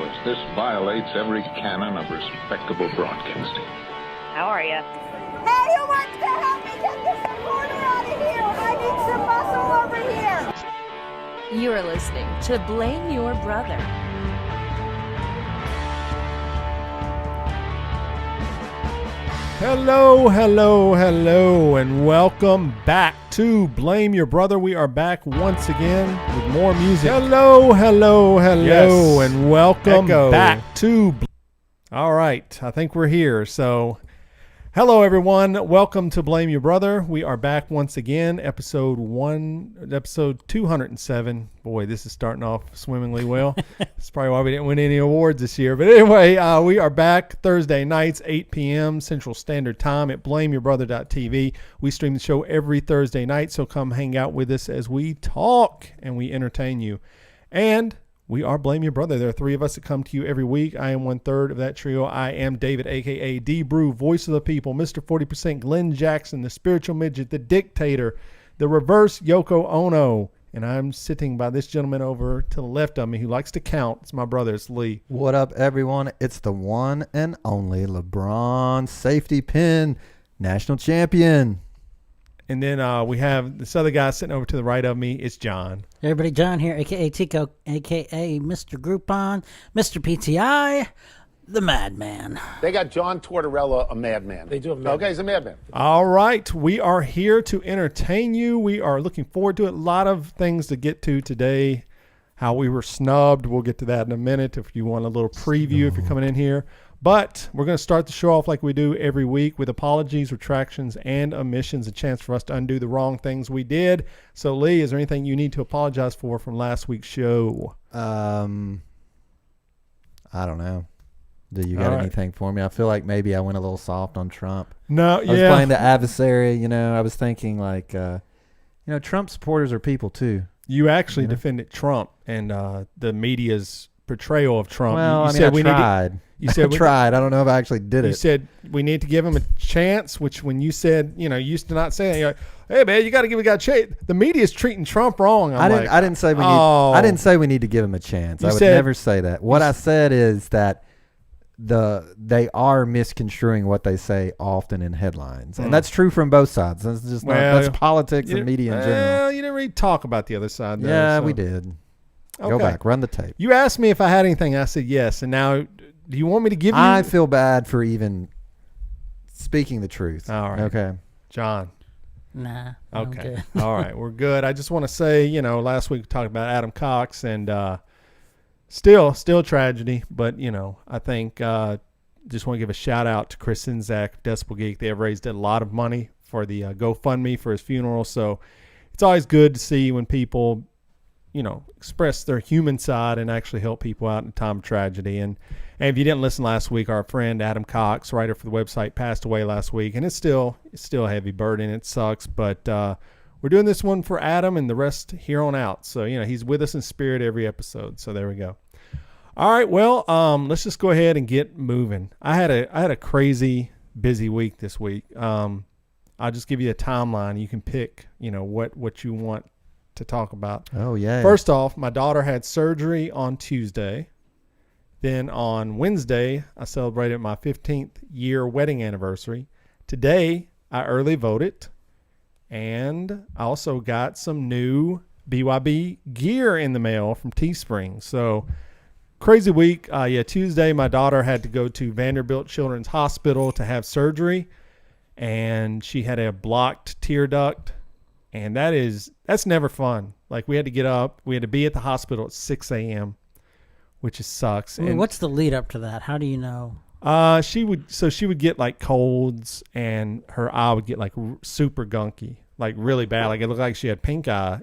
ridiculous. This violates every canon of respectable broadcasting. How are you? Hey, who wants to help me get this recorder out of here? I need some muscle over here. You are listening to Blame Your Brother. Hello, and welcome back to Blame Your Brother. We are back once again with more music. Hello, yes. And welcome back to... All right, I think we're here. So, hello, everyone. Welcome to Blame Your Brother. We are back once again, episode 207. Boy, this is starting off swimmingly well. That's probably why we didn't win any awards this year. But anyway, we are back Thursday nights, 8 p.m. Central Standard Time at blameyourbrother.tv. We stream the show every Thursday night, so come hang out with us as we talk and we entertain you. And we are Blame Your Brother. There are three of us that come to you every week. I am 1/3 of that trio. I am David, a.k.a. D-Brew, voice of the people, Mr. 40%, Glenn Jackson, the spiritual midget, the dictator, the reverse Yoko Ono. And I'm sitting by this gentleman over to the left of me who likes to count. It's my brother, it's Lee. What up, everyone? It's the one and only LeBron safety pin national champion. And then we have this other guy sitting over to the right of me. It's John. Hey everybody, John here, a.k.a. Tico, a.k.a. Mr. Groupon, Mr. PTI, the Madman. They got John Tortorella, a madman. They do have a madman. Okay, he's a madman. All right, we are here to entertain you. We are looking forward to it. A lot of things to get to today. How we were snubbed. We'll get to that in a minute if you want a little preview if you're coming in here. But we're going to start the show off like we do every week with apologies, retractions, and omissions, a chance for us to undo the wrong things we did. So, Lee, is there anything you need to apologize for from last week's show? I don't know. Do you got anything for me? I feel like maybe I went a little soft on Trump. No, I was playing the adversary. I was thinking like, Trump supporters are people too. You actually defended Trump and the media's portrayal of Trump. Well, you I said tried. You said I tried. I don't know if I actually did it. You said we need to give him a chance, which when you said, you used to not say that. You're like, hey, man, you got to give a guy a chance. The media's treating Trump wrong. I didn't say we need to give him a chance. I would never say that. What I said is that they are misconstruing what they say often in headlines. And that's true from both sides. That's just that's politics and media in general. Well, you didn't really talk about the other side, though. Yeah, we did. Okay. Go back. Run the tape. You asked me if I had anything. I said yes. And now, do you want me to give you? I feel bad for even speaking the truth. All right. Okay. John. Nah. Okay. All right. We're good. I just want to say, last week we talked about Adam Cox and still tragedy. But, I think just want to give a shout out to Chris Sinzak, Decibel Geek. They have raised a lot of money for the GoFundMe for his funeral. So it's always good to see when people express their human side and actually help people out in a time of tragedy. And if you didn't listen last week, our friend Adam Cox, writer for the website, passed away last week. And it's still a heavy burden. It sucks. But we're doing this one for Adam and the rest here on out. So, he's with us in spirit every episode. So there we go. All right. Well, let's just go ahead and get moving. I had a crazy busy week this week. I'll just give you a timeline. You can pick, what you want to talk about. Oh yeah. First off, my daughter had surgery on Tuesday. Then on Wednesday, I celebrated my 15th year wedding anniversary. Today, I early voted, and I also got some new BYB gear in the mail from Teespring. So crazy week. Tuesday, my daughter had to go to Vanderbilt Children's Hospital to have surgery, and she had a blocked tear duct. And that's never fun. Like, we had to get up. We had to be at the hospital at 6 a.m., which sucks. Well, what's the lead up to that? How do you know? She would get like colds, and her eye would get like super gunky, like really bad. Like, it looked like she had pink eye,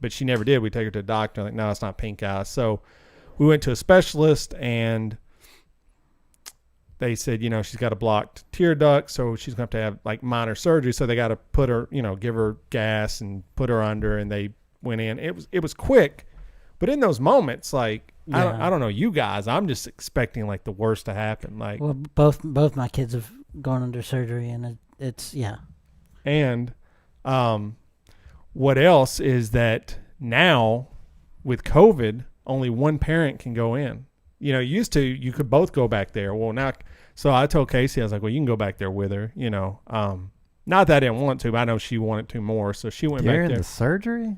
but she never did. We take her to the doctor. Like, no, it's not pink eye. So we went to a specialist, and they said, she's got a blocked tear duct, so she's going to have like minor surgery. So they got to put her, give her gas and put her under, and they went in. It was quick, but in those moments, like, yeah. I don't know you guys, I'm just expecting like the worst to happen. Like, well, both my kids have gone under surgery, and it's yeah. And what else is that now with COVID, only one parent can go in. used to, you could both go back there. Well, now, so I told Casey, I was like, well, you can go back there with her, Not that I didn't want to, but I know she wanted to more, so she went back there. During the surgery?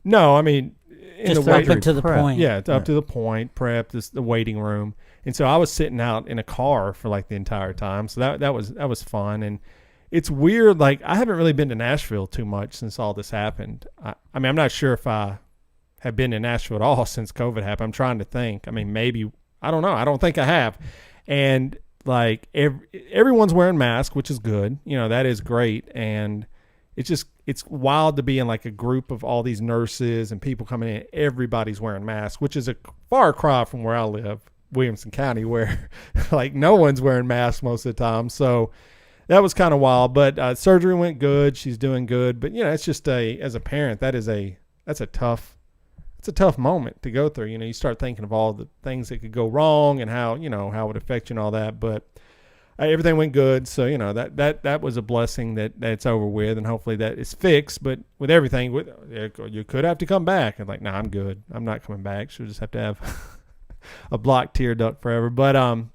No, I mean, in Just the up to the point. Yeah, it's up to the point, prep, the waiting room. And so I was sitting out in a car for like the entire time. So that was fun. And it's weird. Like, I haven't really been to Nashville too much since all this happened. I mean, I'm not sure if I have been to Nashville at all since COVID happened. I'm trying to think. I mean, maybe, I don't know. I don't think I have. And like everyone's wearing masks, which is good. That is great. And it's wild to be in like a group of all these nurses and people coming in. Everybody's wearing masks, which is a far cry from where I live, Williamson County, where like no one's wearing masks most of the time. So that was kind of wild, but surgery went good. She's doing good, but it's just as a parent, that's a tough moment to go through. You start thinking of all the things that could go wrong and how it would affect you and all that, but everything went good. So, that was a blessing that it's over with, and hopefully that is fixed. But with everything, you could have to come back. And like, nah, I'm good. I'm not coming back. She'll just have to have a blocked tear duct forever. But,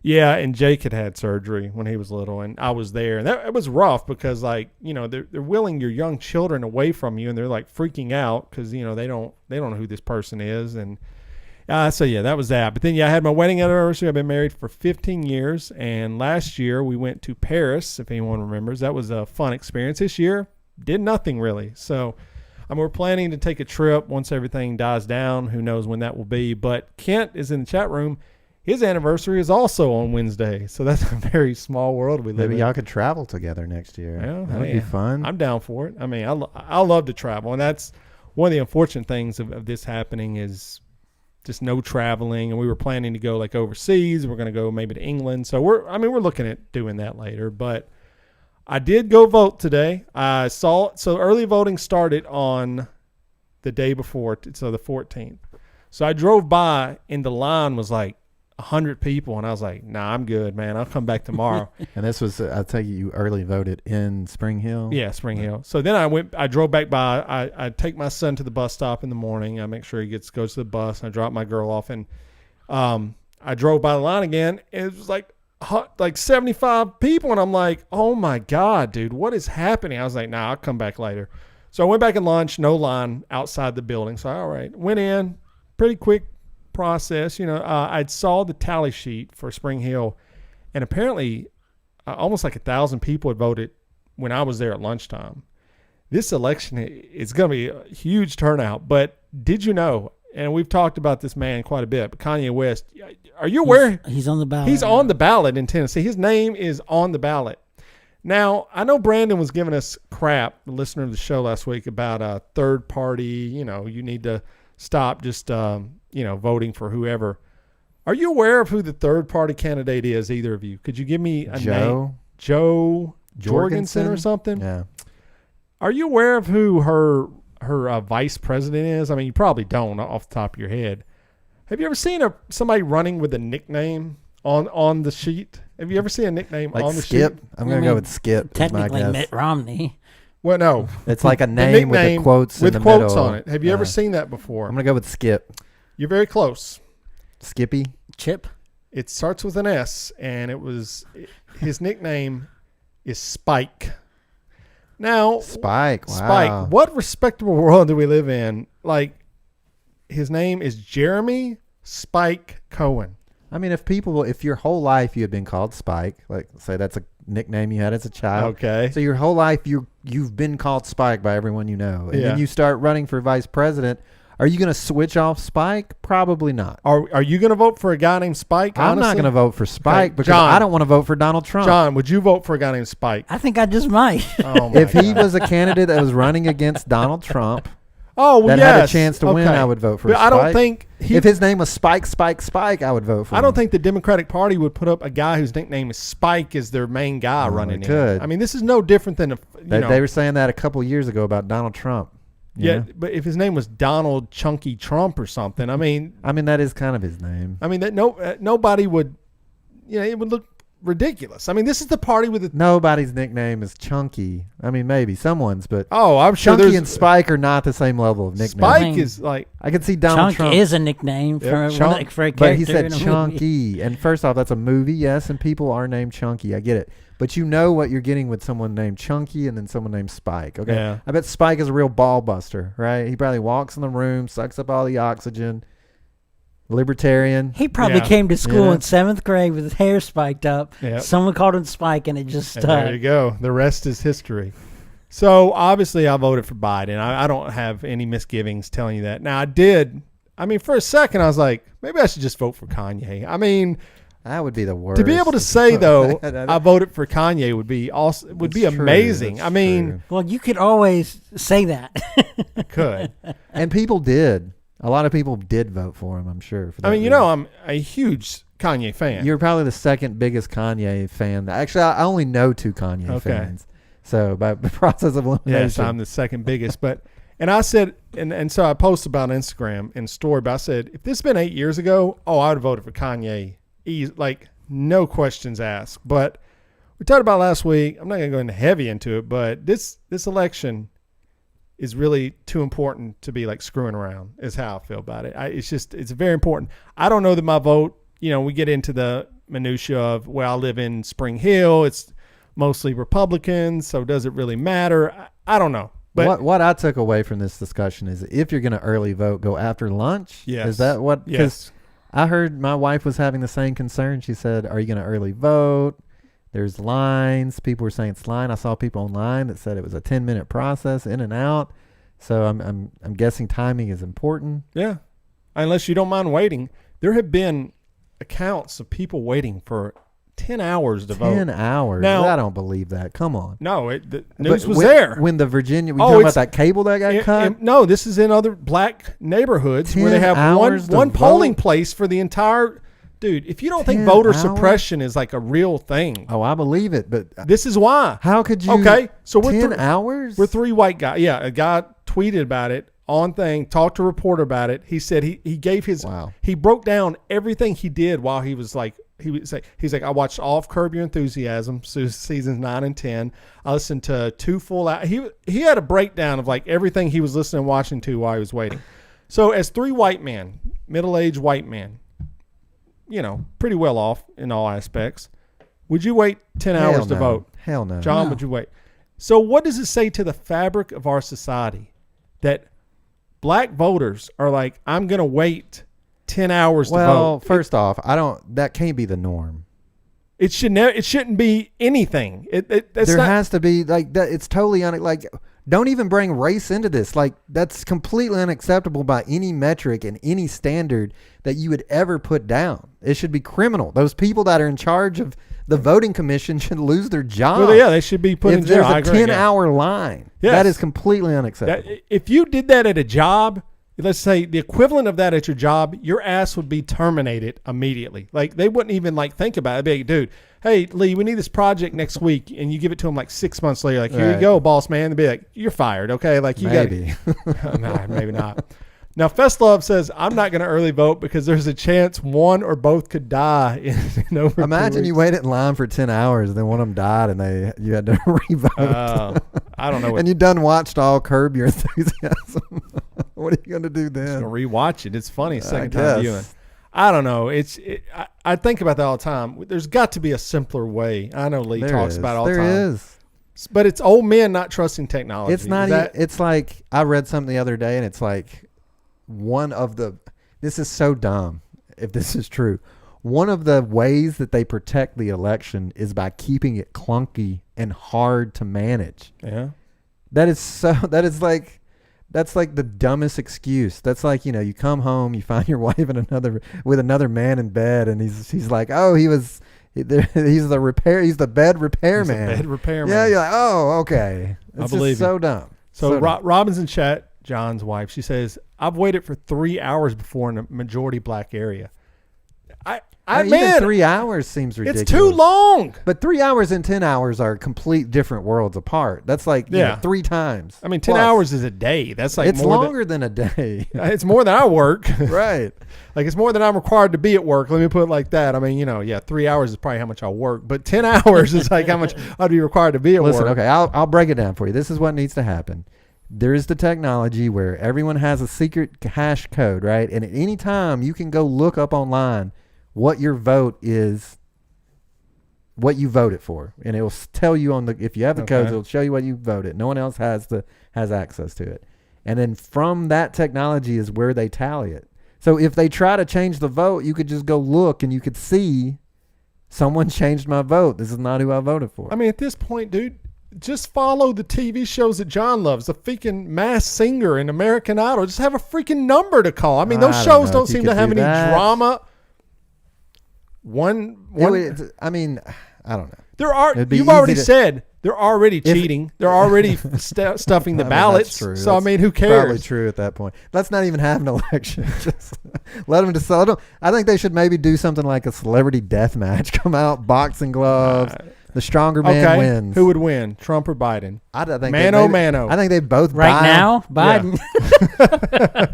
yeah, and Jake had surgery when he was little, and I was there. And it was rough because, like, they're willing your young children away from you, and they're, like, freaking out because, they don't know who this person is. And so, yeah, that was that. But then, yeah, I had my wedding anniversary. I've been married for 15 years, and last year we went to Paris, if anyone remembers. That was a fun experience. This year, did nothing really. So we're planning to take a trip once everything dies down. Who knows when that will be. But Kent is in the chat room. His anniversary is also on Wednesday, so that's a very small world we live in. Maybe y'all could travel together next year. Yeah, that would be fun. I'm down for it. I mean, I love to travel, and that's one of the unfortunate things of this happening is just no traveling. And we were planning to go like overseas. We're going to go maybe to England. So we're looking at doing that later. But I did go vote today. So early voting started on the day before, so the 14th. So I drove by, and the line was like 100 people, and I was like, nah, I'm good, man. I'll come back tomorrow. And this was, I take it you early voted in Spring Hill? Yeah, Spring Hill. So then I drove back by. I take my son to the bus stop in the morning. I make sure he goes to the bus. I drop my girl off, and I drove by the line again, and it was like 75 people, and I'm like, oh my God, dude, what is happening? I was like, nah, I'll come back later. So I went back and lunch, no line outside the building. So all right, went in, pretty quick process. I saw the tally sheet for Spring Hill, and apparently almost like 1,000 people had voted when I was there at lunchtime. This election is going to be a huge turnout, but did you know, and we've talked about this man quite a bit, but Kanye West, are you aware? He's on the ballot. He's on the ballot in Tennessee. His name is on the ballot. Now, I know Brandon was giving us crap, the listener of the show last week, about a third party, you need to stop just voting for whoever. Are you aware of who the third party candidate is, either of you? Could you give me a name? Joe Jorgensen or something? Yeah. Are you aware of who her vice president is? I mean, you probably don't off the top of your head. Have you ever seen somebody running with a nickname on the sheet? Have you ever seen a nickname like on the Skip? sheet? I'm going to go with Skip. Technically, Mitt Romney. Well, no. It's like a name with the quotes in the middle. With quotes on it. Have you Yeah. ever seen that before? I'm going to go with Skip. You're very close. Skippy? Chip? It starts with an S, and his nickname is Spike. Now, Spike. Wow. Spike. What respectable world do we live in? Like, his name is Jeremy Spike Cohen. I mean, if your whole life you had been called Spike, like say that's a nickname you had as a child. Okay. So your whole life you've been called Spike by everyone you know. And Yeah. then you start running for vice president. Are you going to switch off Spike? Probably not. Are you going to vote for a guy named Spike? I'm honestly? not going to vote for Spike Okay, because John. I don't want to vote for Donald Trump. John, would you vote for a guy named Spike? I think I just might. Oh my If he God. was a candidate that was running against Donald Trump Oh, well, that yes. had a chance to win, Okay. I would vote for But Spike. I don't think if his name was Spike, I would vote for him. I don't think the Democratic Party would put up a guy whose nickname is Spike as their main guy running they in. could. I mean, this is no different than They were saying that a couple years ago about Donald Trump. you Yeah, know? but if his name was Donald Chunky Trump or something, I mean, that is kind of his name. that nobody would, it would look ridiculous. I mean, this is the party with the... Nobody's nickname is Chunky. I mean, maybe someone's, but I'm sure Chunky and Spike are not the same level of nickname. Spike is like... I can see Donald Trump. Is a nickname for a character. But he said in a Chunky. movie. And first off, that's a movie, yes, and people are named Chunky. I get it. But you know what you're getting with someone named Chunky and then someone named Spike, okay? Yeah. I bet Spike is a real ball buster, right? He probably walks in the room, sucks up all the oxygen. Libertarian. He probably came to school in 7th grade with his hair spiked up. Yep. Someone called him Spike, and it just stuck. There you go. The rest is history. So, obviously, I voted for Biden. I don't have any misgivings telling you that. Now, I did. I mean, for a second, I was like, maybe I should just vote for Kanye. I mean... That would be the worst. To be able to say, though, I voted for Kanye would be amazing. That's I mean... true. Well, you could always say that. I could. And people did. A lot of people did vote for him, I'm sure. For that reason. I'm a huge Kanye fan. You're probably the second biggest Kanye fan. Actually, I only know 2 Kanye fans. So by the process of elimination. Yes, I'm the second biggest. And I said, and so I posted about Instagram and story, but I said, if this had been 8 years ago, I would have voted for Kanye. Like, no questions asked. But we talked about last week. I'm not going to go into heavy into it, but this election is really too important to be like screwing around is how I feel about it. It's very important. I don't know that my vote, we get into the minutia of, well, I live in Spring Hill. It's mostly Republicans. So does it really matter? I don't know. But what I took away from this discussion is if you're going to early vote, go after lunch. Yes. Is that what? Yes. I heard my wife was having the same concern. She said, are you going to early vote? There's lines. People were saying it's line. I saw people online that said it was a 10-minute process in and out. So I'm guessing timing is important. Yeah. Unless you don't mind waiting. There have been accounts of people waiting for 10 hours to vote. 10 hours? Now, I don't believe that. Come on. No, the news was there. When the Virginia, we talking about that cable that got cut? No, this is in other black neighborhoods where they have one polling place for the entire... Dude, if you don't think voter suppression is like a real thing. Oh, I believe it, but... This is why. How could you... Okay, so we're 10 hours? We're 3 white guys. Yeah, a guy tweeted about it on thing, talked to a reporter about it. He said he gave his... Wow. He broke down everything he did while he was like... He's like, I watched all of Curb Your Enthusiasm, seasons 9 and 10. I listened to 2 full hours. He had a breakdown of like everything he was listening and watching to while he was waiting. So as 3 white men, middle-aged white men, pretty well off in all aspects, would you wait 10 hours to vote? Hell no. John, would you wait? So what does it say to the fabric of our society that black voters are like, I'm going to wait 10 hours to vote? Well, first off, that can't be the norm. It shouldn't be anything. There has to be like that. It's totally don't even bring race into this. Like, that's completely unacceptable by any metric and any standard that you would ever put down. It should be criminal. Those people that are in charge of the voting commission should lose their job. Well, yeah, they should be put in jail. There's a 10-hour line. Yes. That is completely unacceptable. If you did that at a job, let's say the equivalent of that at your job, your ass would be terminated immediately. Like, they wouldn't even think about it. They'd be like, dude, hey, Lee, we need this project next week. And you give it to them like 6 months later. Like, here you go, boss man. They'd be like, you're fired. Okay. Like, you maybe. Nah, maybe not. Now, Festlove says, I'm not going to early vote because there's a chance one or both could die in over Imagine you waited in line for 10 hours and then one of them died and you had to re-vote. I don't know. And you done watched all Curb Your Enthusiasm. What are you going to do then? Just gonna rewatch it. It's funny. Second time viewing. I don't know. I think about that all the time. There's got to be a simpler way. I know Lee talks about it all the time. There is. But it's old men not trusting technology. It's not. It's like I read something the other day, and it's like this is so dumb if this is true. One of the ways that they protect the election is by keeping it clunky and hard to manage. Yeah. That's like the dumbest excuse. That's like, you come home, you find your wife with another man in bed, and he's like, oh, he's the bed repairman. Bed repairman. Yeah, you're like, oh, okay. It's just so dumb. So Robin's in chat, John's wife, she says, I've waited for 3 hours before in a majority black area. Even 3 hours seems ridiculous. It's too long. But 3 hours and 10 hours are complete different worlds apart. That's like 3 times. I mean, 10 hours is a day. That's like it's longer than a day. It's more than I work. Right. Like it's more than I'm required to be at work. Let me put it like that. I mean, 3 hours is probably how much I work, but 10 hours is like how much I'd be required to be at work. Listen, okay, I'll break it down for you. This is what needs to happen. There is the technology where everyone has a secret hash code, right? And at any time you can go look up online what your vote is, what you voted for, and it will tell you if you have the codes, it'll show you what you voted. No one else has access to it. And then from that technology is where they tally it. So if they try to change the vote, you could just go look and you could see someone changed my vote. This is not who I voted for. I mean, at this point, dude, just follow the TV shows that John loves. The freaking Masked Singer and American Idol. Just have a freaking number to call. I mean, those shows don't seem to have any drama. I mean, I don't know. You've already said they're already cheating. They're already stuffing the ballots. That's true. So, I mean, who cares? Probably true at that point. Let's not even have an election. Just let them decide. I think they should maybe do something like a celebrity death match. Come out, boxing gloves. The stronger man wins. Who would win, Trump or Biden? I think mano. I think they both right now. Biden. Yeah.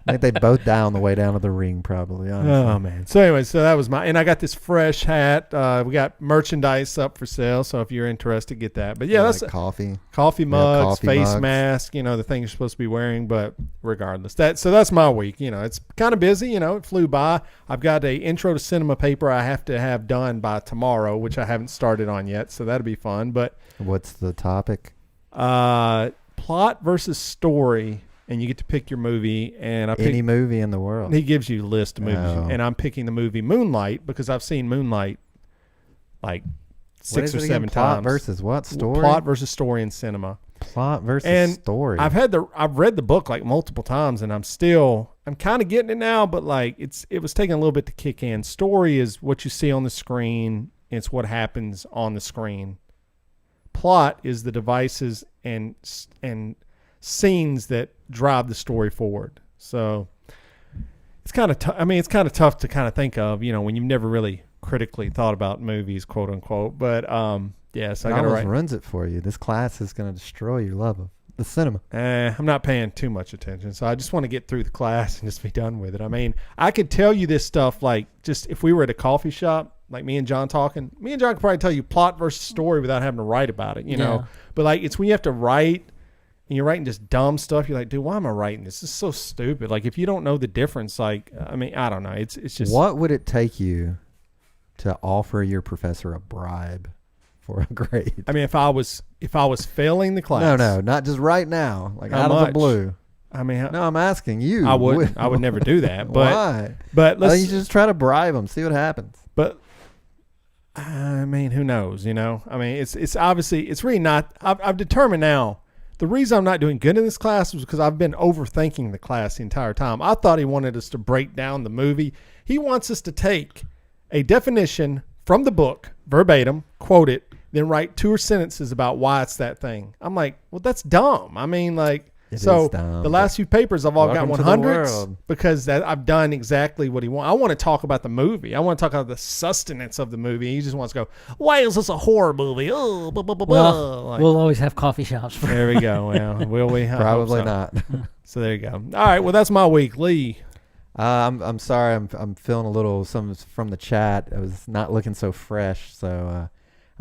I think they both die on the way down to the ring, probably. Honestly. Oh man. So anyway, that was and I got this fresh hat. We got merchandise up for sale, so if you're interested, get that. But yeah, that's like coffee mugs, face mask. The thing you're supposed to be wearing. But regardless, that's my week. It's kind of busy. It flew by. I've got a intro to cinema paper I have to have done by tomorrow, which I haven't started on yet. So that'll be fun. But what's the topic? Plot versus story. And you get to pick your movie, and any movie in the world. He gives you a list of movies, and I'm picking the movie Moonlight because I've seen Moonlight like 6 or 7 times. Plot versus what? Story? Plot versus story in cinema. Plot versus story. I've read the book like multiple times, and I'm kind of getting it now, but like it was taking a little bit to kick in. Story is what you see on the screen. It's what happens on the screen. Plot is the devices and scenes that drive the story forward. So it's kind of it's kind of tough to kind of think of, when you've never really critically thought about movies, quote unquote. But so I got to write. Runs it for you. This class is going to destroy your love of the cinema. I'm not paying too much attention, so I just want to get through the class and just be done with it. I mean, I could tell you this stuff like just if we were at a coffee shop, like me and John talking. Me and John could probably tell you plot versus story without having to write about it, know. But like it's when you have to write. And you're writing just dumb stuff. You're like, dude, why am I writing this? This is so stupid. Like, if you don't know the difference, like, I mean, I don't know. It's just. What would it take you to offer your professor a bribe for a grade? I mean, if I was failing the class. No, not just right now. Like out of the blue. I mean, no, I'm asking you. I would never do that. But why? But I think you just try to bribe them, see what happens. But I mean, who knows? I mean, it's obviously it's really not. I've determined now. The reason I'm not doing good in this class was because I've been overthinking the class the entire time. I thought he wanted us to break down the movie. He wants us to take a definition from the book, verbatim, quote it, then write 2 sentences about why it's that thing. I'm like, well, that's dumb. I mean, like, the last few papers I've all got 100s because I've done exactly what he wants. I want to talk about the movie. I want to talk about the sustenance of the movie. He just wants to go, why is this a horror movie? Oh, blah, blah, blah, well, like, we'll always have coffee shops. There we go. Well, will we? Probably not. So there you go. All right. Well, that's my week, Lee. I'm sorry. I'm feeling a little some from the chat. I was not looking so fresh, so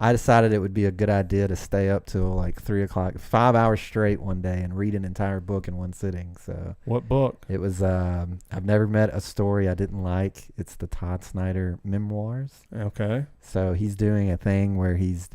I decided it would be a good idea to stay up till like 3 o'clock, 5 hours straight one day and read an entire book in one sitting. So what book? It was I've never met a story I didn't like. It's the Todd Snyder memoirs. Okay. So he's doing a thing where he's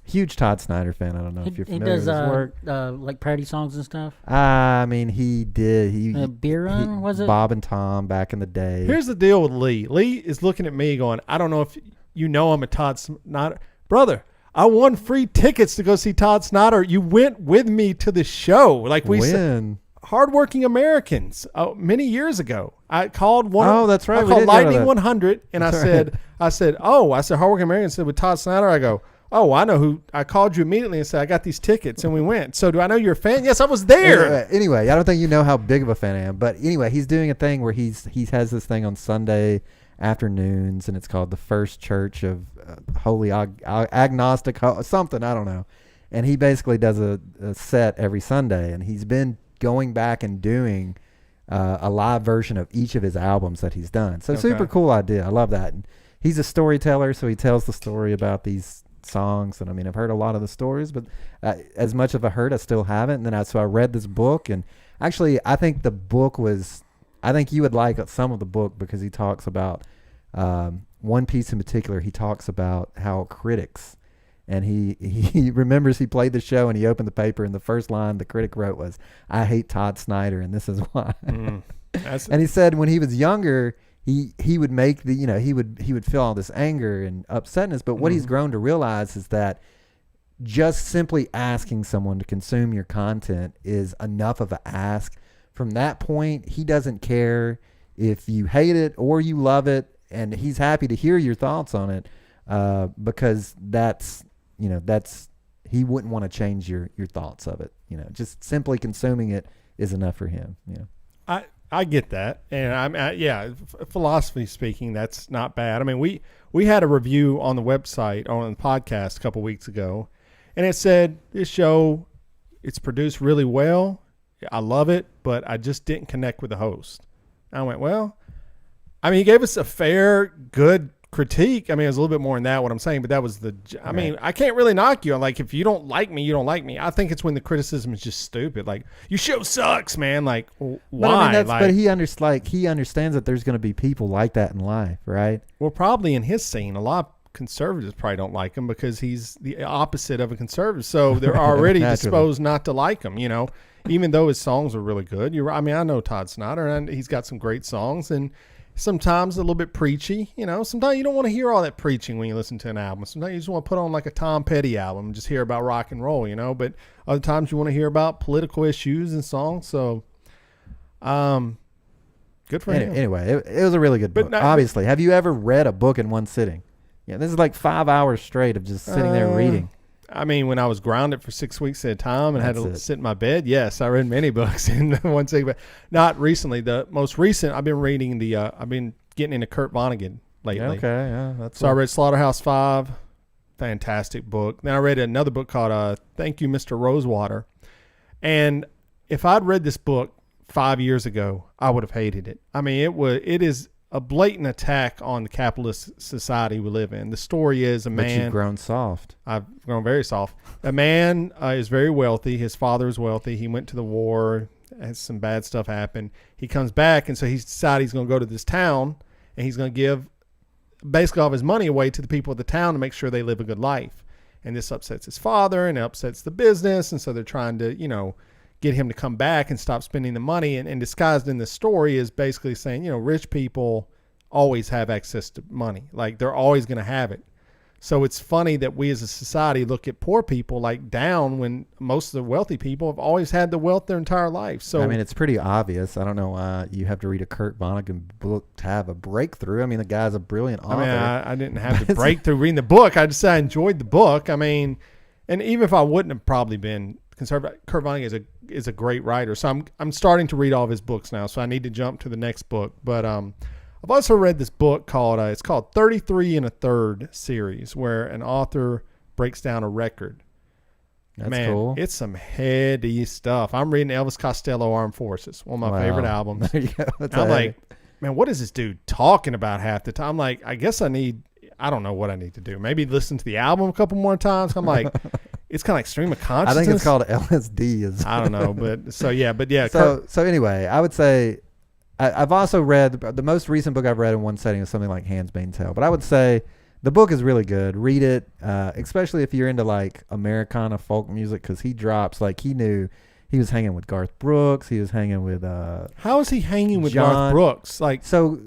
huge Todd Snyder fan. I don't know if you're familiar with his work. Like parody songs and stuff. I mean, he did. Beer Run, was it? Bob and Tom back in the day. Here's the deal with Lee. Lee is looking at me going, I don't know if you know I'm a Todd Snyder. Brother, I won free tickets to go see Todd Snyder. You went with me to the show. Like we said, Hardworking Americans many years ago. I called one. Oh, that's right. I called Lightning 100, and I said, Hardworking Americans said with Todd Snyder. I go, oh, I know who. I called you immediately and said, I got these tickets, and we went. So do I know you're a fan? Yes, I was there. Anyway, I don't think you know how big of a fan I am. But anyway, he's doing a thing where he has this thing on Sunday afternoons, and it's called the First Church of Holy Agnostic something, I don't know. And he basically does a set every Sunday, and he's been going back and doing a live version of each of his albums that he's done. So super cool idea. I love that. And he's a storyteller, so he tells the story about these songs. And I mean, I've heard a lot of the stories, but as much as I heard, I still haven't. And then so I read this book, and actually I think the book was, I think you would like some of the book because he talks about one piece in particular. He talks about how critics, and he remembers he played the show and he opened the paper and the first line the critic wrote was, "I hate Todd Snyder and this is why." And he said when he was younger, he would make the, you know, he would feel all this anger and upsetness, but what he's grown to realize is that just simply asking someone to consume your content is enough of an ask. From that point, he doesn't care if you hate it or you love it, and he's happy to hear your thoughts on it because that's, you know, that's, he wouldn't want to change your thoughts of it. You know, just simply consuming it is enough for him. You know, I get that, and philosophy speaking, that's not bad. I mean, we had a review on the website on the podcast a couple weeks ago, and it said this show, it's produced really well. I love it, but I just didn't connect with the host. I went, well, I mean, he gave us a fair, good critique. I mean, it was a little bit more than that, what I'm saying, but that was I mean, I can't really knock you. Like, if you don't like me, you don't like me. I think it's when the criticism is just stupid. Like, your show sucks, man. Like, why? But, I mean, but he understands that there's going to be people like that in life, right? Well, probably in his scene, a lot of conservatives probably don't like him because he's the opposite of a conservative. So they're already disposed not to like him, you know, even though his songs are really good. I mean, I know Todd Snyder, and he's got some great songs, and sometimes a little bit preachy, you know. Sometimes you don't want to hear all that preaching when you listen to an album. Sometimes you just want to put on like a Tom Petty album and just hear about rock and roll, you know. But other times you want to hear about political issues and songs. So, good for him. Anyway, it was a really good book. Obviously, have you ever read a book in one sitting? Yeah, this is like 5 hours straight of just sitting there reading. I mean, when I was grounded for 6 weeks at a time and had to sit in my bed, yes, I read many books in one sitting. But not recently. The most recent, I've been reading I've been getting into Kurt Vonnegut lately. Okay, yeah. I read Slaughterhouse-Five, fantastic book. Then I read another book called Thank You, Mr. Rosewater. And if I'd read this book 5 years ago, I would have hated it. I mean, it is a blatant attack on the capitalist society we live in. The story is a man. But you've grown soft. I've grown very soft. A man is very wealthy. His father is wealthy. He went to the war. Has some bad stuff happen. He comes back, and so he's decided he's going to go to this town, and he's going to give basically all of his money away to the people of the town to make sure they live a good life. And this upsets his father, and it upsets the business, and so they're trying to, you know, get him to come back and stop spending the money. And disguised in the story is basically saying, you know, rich people always have access to money. Like, they're always going to have it. So it's funny that we as a society look at poor people like down when most of the wealthy people have always had the wealth their entire life. So I mean, it's pretty obvious. I don't know why you have to read a Kurt Vonnegut book to have a breakthrough. I mean, the guy's a brilliant author. I mean, I didn't have the breakthrough reading the book. I just said I enjoyed the book. I mean, and even if I wouldn't have probably been conservative, Kurt Vonnegut is a great writer. So I'm starting to read all of his books now. So I need to jump to the next book. But I've also read this book called it's called 33 1/3 series, where an author breaks down a record. That's cool. It's some heady stuff. I'm reading Elvis Costello Armed Forces, one of my favorite albums. There you go. I'm like, man, what is this dude talking about half the time? I'm like, I guess I don't know what I need to do. Maybe listen to the album a couple more times. I'm like, it's kind of like stream of consciousness. I think it's called LSD. I don't know, but so yeah. So anyway, I would say I've also read the most recent book I've read in one setting is something like Hand's Made Tale. But I would say the book is really good. Read it, especially if you're into like Americana folk music, because he drops like he knew. He was hanging with Garth Brooks. He was hanging with how is he hanging with Garth Brooks? Like, so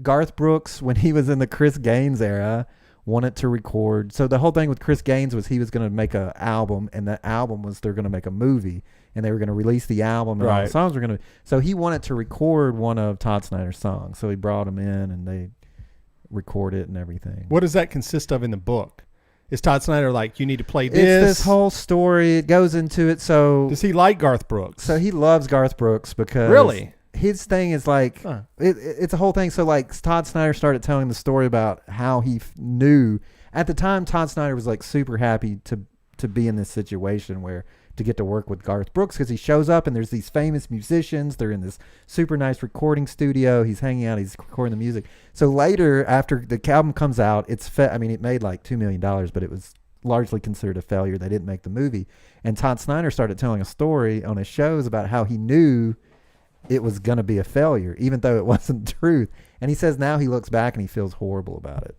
Garth Brooks, when he was in the Chris Gaines era, wanted to record. So the whole thing with Chris Gaines was he was going to make an album, and that album was they're going to make a movie, and they were going to release the album, and all the songs were going to. So he wanted to record one of Todd Snyder's songs. So he brought him in, and they record it and everything. What does that consist of in the book? Is Todd Snyder like, you need to play this? It's this whole story. It goes into it. So does he like Garth Brooks? So he loves Garth Brooks because really his thing is like it's a whole thing. So like Todd Snyder started telling the story about how he knew at the time. Todd Snyder was like super happy to be in this situation where to get to work with Garth Brooks, because he shows up and there's these famous musicians. They're in this super nice recording studio. He's hanging out. He's recording the music. So later, after the album comes out, it made like $2 million, but it was largely considered a failure. They didn't make the movie. And Todd Snyder started telling a story on his shows about how he knew it was going to be a failure, even though it wasn't the truth. And he says now he looks back and he feels horrible about it.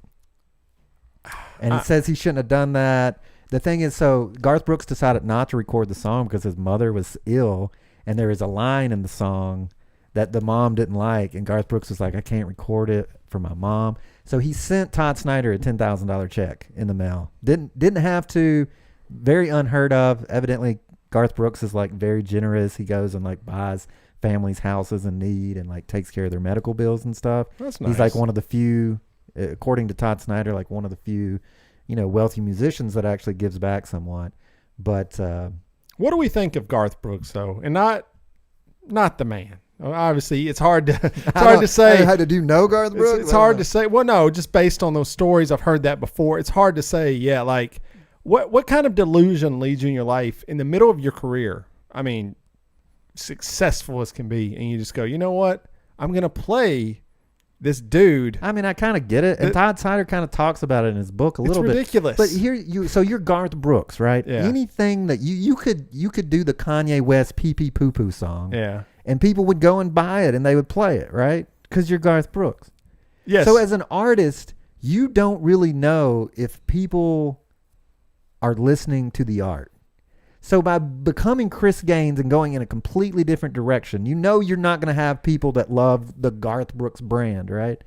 And he says he shouldn't have done that. The thing is, so Garth Brooks decided not to record the song because his mother was ill, and there is a line in the song that the mom didn't like, and Garth Brooks was like, I can't record it for my mom. So he sent Todd Snyder a $10,000 check in the mail. Didn't have to. Very unheard of. Evidently, Garth Brooks is like very generous. He goes and like buys families houses in need and like takes care of their medical bills and stuff. That's nice. He's like one of the few, according to Todd Snyder, like one of the few, wealthy musicians that actually gives back somewhat. But what do we think of Garth Brooks though? And not the man. Obviously, it's hard to say. How did you know Garth Brooks? It's hard to say. Well, no, just based on those stories, I've heard that before. It's hard to say. Yeah, like what kind of delusion leads you in your life in the middle of your career? I mean, successful as can be, and you just go, you know what? I'm gonna play this dude. I mean, I kind of get it, and Todd Snyder kind of talks about it in his book a little bit. It's ridiculous. But here, you're Garth Brooks, right? Yeah. Anything that you could do the Kanye West Pee Pee Poo Poo song, yeah, and people would go and buy it and they would play it, right? Because you're Garth Brooks. Yes. So as an artist, you don't really know if people are listening to the art. So by becoming Chris Gaines and going in a completely different direction, you're not going to have people that love the Garth Brooks brand, right?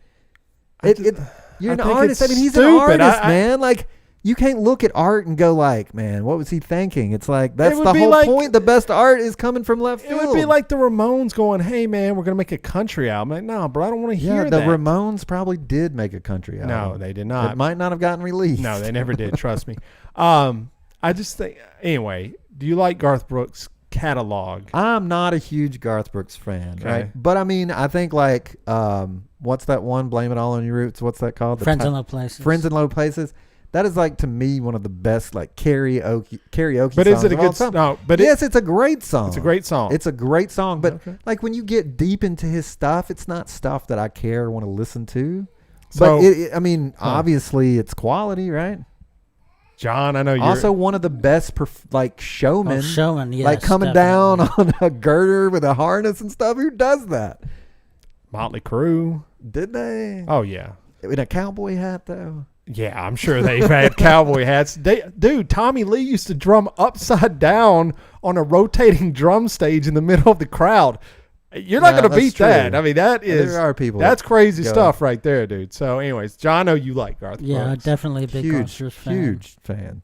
You're an artist. I mean, he's an artist, man. Like, you can't look at art and go like, man, what was he thinking? It's like, that's the whole point. The best art is coming from left field. It would be like the Ramones going, hey, man, we're going to make a country album. Like, no, bro, I don't want to hear that. The Ramones probably did make a country album. No, they did not. It might not have gotten released. No, they never did. Trust me. I just think, anyway, do you like Garth Brooks' catalog? I'm not a huge Garth Brooks fan, right? But I mean, I think like, what's that one? Blame It All on Your Roots. What's that called? Friends in Low Places. Friends in Low Places. That is like, to me, one of the best like karaoke but songs. Is it a good song? No, but yes, it's a great song. It's a great song. It's a great song. But like when you get deep into his stuff, it's not stuff that I care or want to listen to. So, but I mean, obviously it's quality, right? John, I know you're also one of the best showmen. Showman, yes, like coming down on a girder with a harness and stuff. Who does that? Motley Crue. Did they? Oh yeah. In a cowboy hat though. Yeah, I'm sure they've had cowboy hats. Dude, Tommy Lee used to drum upside down on a rotating drum stage in the middle of the crowd. You're not going to beat that. I mean, there are people. That's crazy stuff right there, dude. So, anyways, John, I know you like Garth Brooks. Yeah, definitely a big huge fan. Huge fan.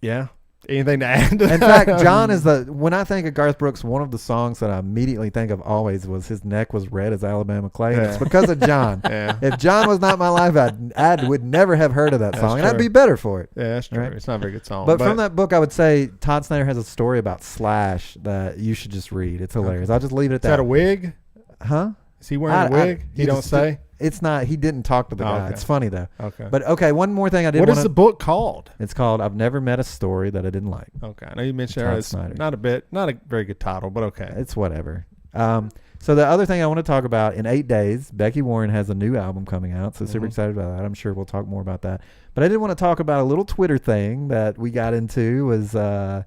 Yeah. Anything to add to that? In fact, John is when I think of Garth Brooks, one of the songs that I immediately think of always was His Neck Was Red as Alabama Clay. Yeah. It's because of John. Yeah. If John was not my life, I would never have heard of that song, and I'd be better for it. Yeah, that's true. Right? It's not a very good song. But from that book, I would say Todd Snyder has a story about Slash that you should just read. It's hilarious. I'll just leave it at that. Is that a wig? Huh? Is he wearing a wig? He don't say? It's not. He didn't talk to the guy. Okay. It's funny though. Okay. But okay, one more thing I did. What is the book called? It's called "I've Never Met a Story That I Didn't Like." Okay, I know you mentioned it's not a very good title, but okay, it's whatever. So the other thing I want to talk about, in 8 days, Becky Warren has a new album coming out. So super excited about that. I'm sure we'll talk more about that. But I did want to talk about a little Twitter thing that we got into was the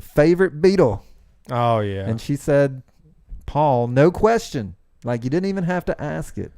favorite Beatle. Oh yeah. And she said, Paul, no question. Like, you didn't even have to ask it.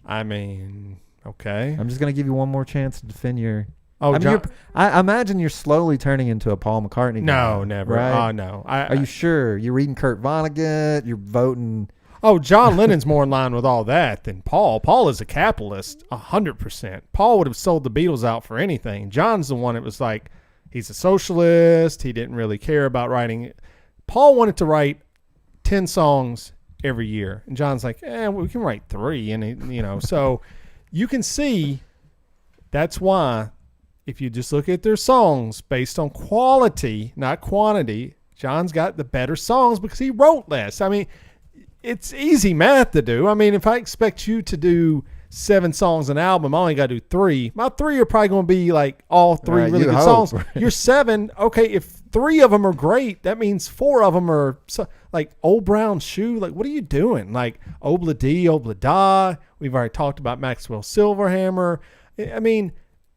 I mean, okay. I'm just going to give you one more chance to defend your... Oh, I mean, I imagine you're slowly turning into a Paul McCartney guy. No, never. Right? Oh, no. Are you sure? You're reading Kurt Vonnegut. You're voting... Oh, John Lennon's more in line with all that than Paul. Paul is a capitalist, 100%. Paul would have sold the Beatles out for anything. John's the one that was like, he's a socialist. He didn't really care about writing. Paul wanted to write 10 songs every year, and John's like, we can write 3, and so you can see that's why if you just look at their songs based on quality, not quantity, John's got the better songs because he wrote less. I mean, it's easy math to do. I mean, if I expect you to do 7 songs an album, I only got to do 3. My 3 are probably going to be like all 3 really good songs. You're 7. Okay, if 3 of them are great, that means 4 of them are like Old Brown Shoe. Like, what are you doing? Like Obla Dee, Obla Da. We've already talked about Maxwell Silverhammer. I mean,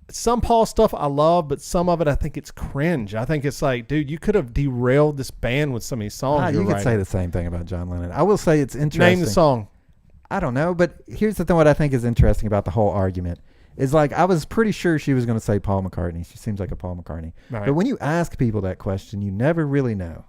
some Paul stuff I love, but some of it I think it's cringe. I think it's like, dude, you could have derailed this band with some of these songs. You could say the same thing about John Lennon. I will say it's interesting. Name the song. I don't know, but here's the thing. What I think is interesting about the whole argument is, like, I was pretty sure she was going to say Paul McCartney. She seems like a Paul McCartney. Right. But when you ask people that question, you never really know.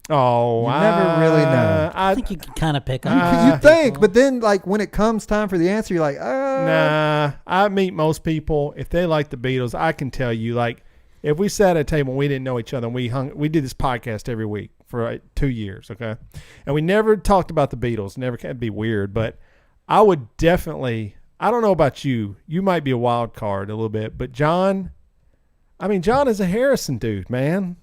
Oh, you never really know. I think you can kind of pick up. You think, but then, like, when it comes time for the answer, you're like, Nah, I meet most people. If they like the Beatles, I can tell you, like, if we sat at a table and we didn't know each other and we did this podcast every week for 2 years, okay? And we never talked about the Beatles. Never, it'd be weird, but I would definitely, I don't know about you. You might be a wild card a little bit, but John is a Harrison dude, man.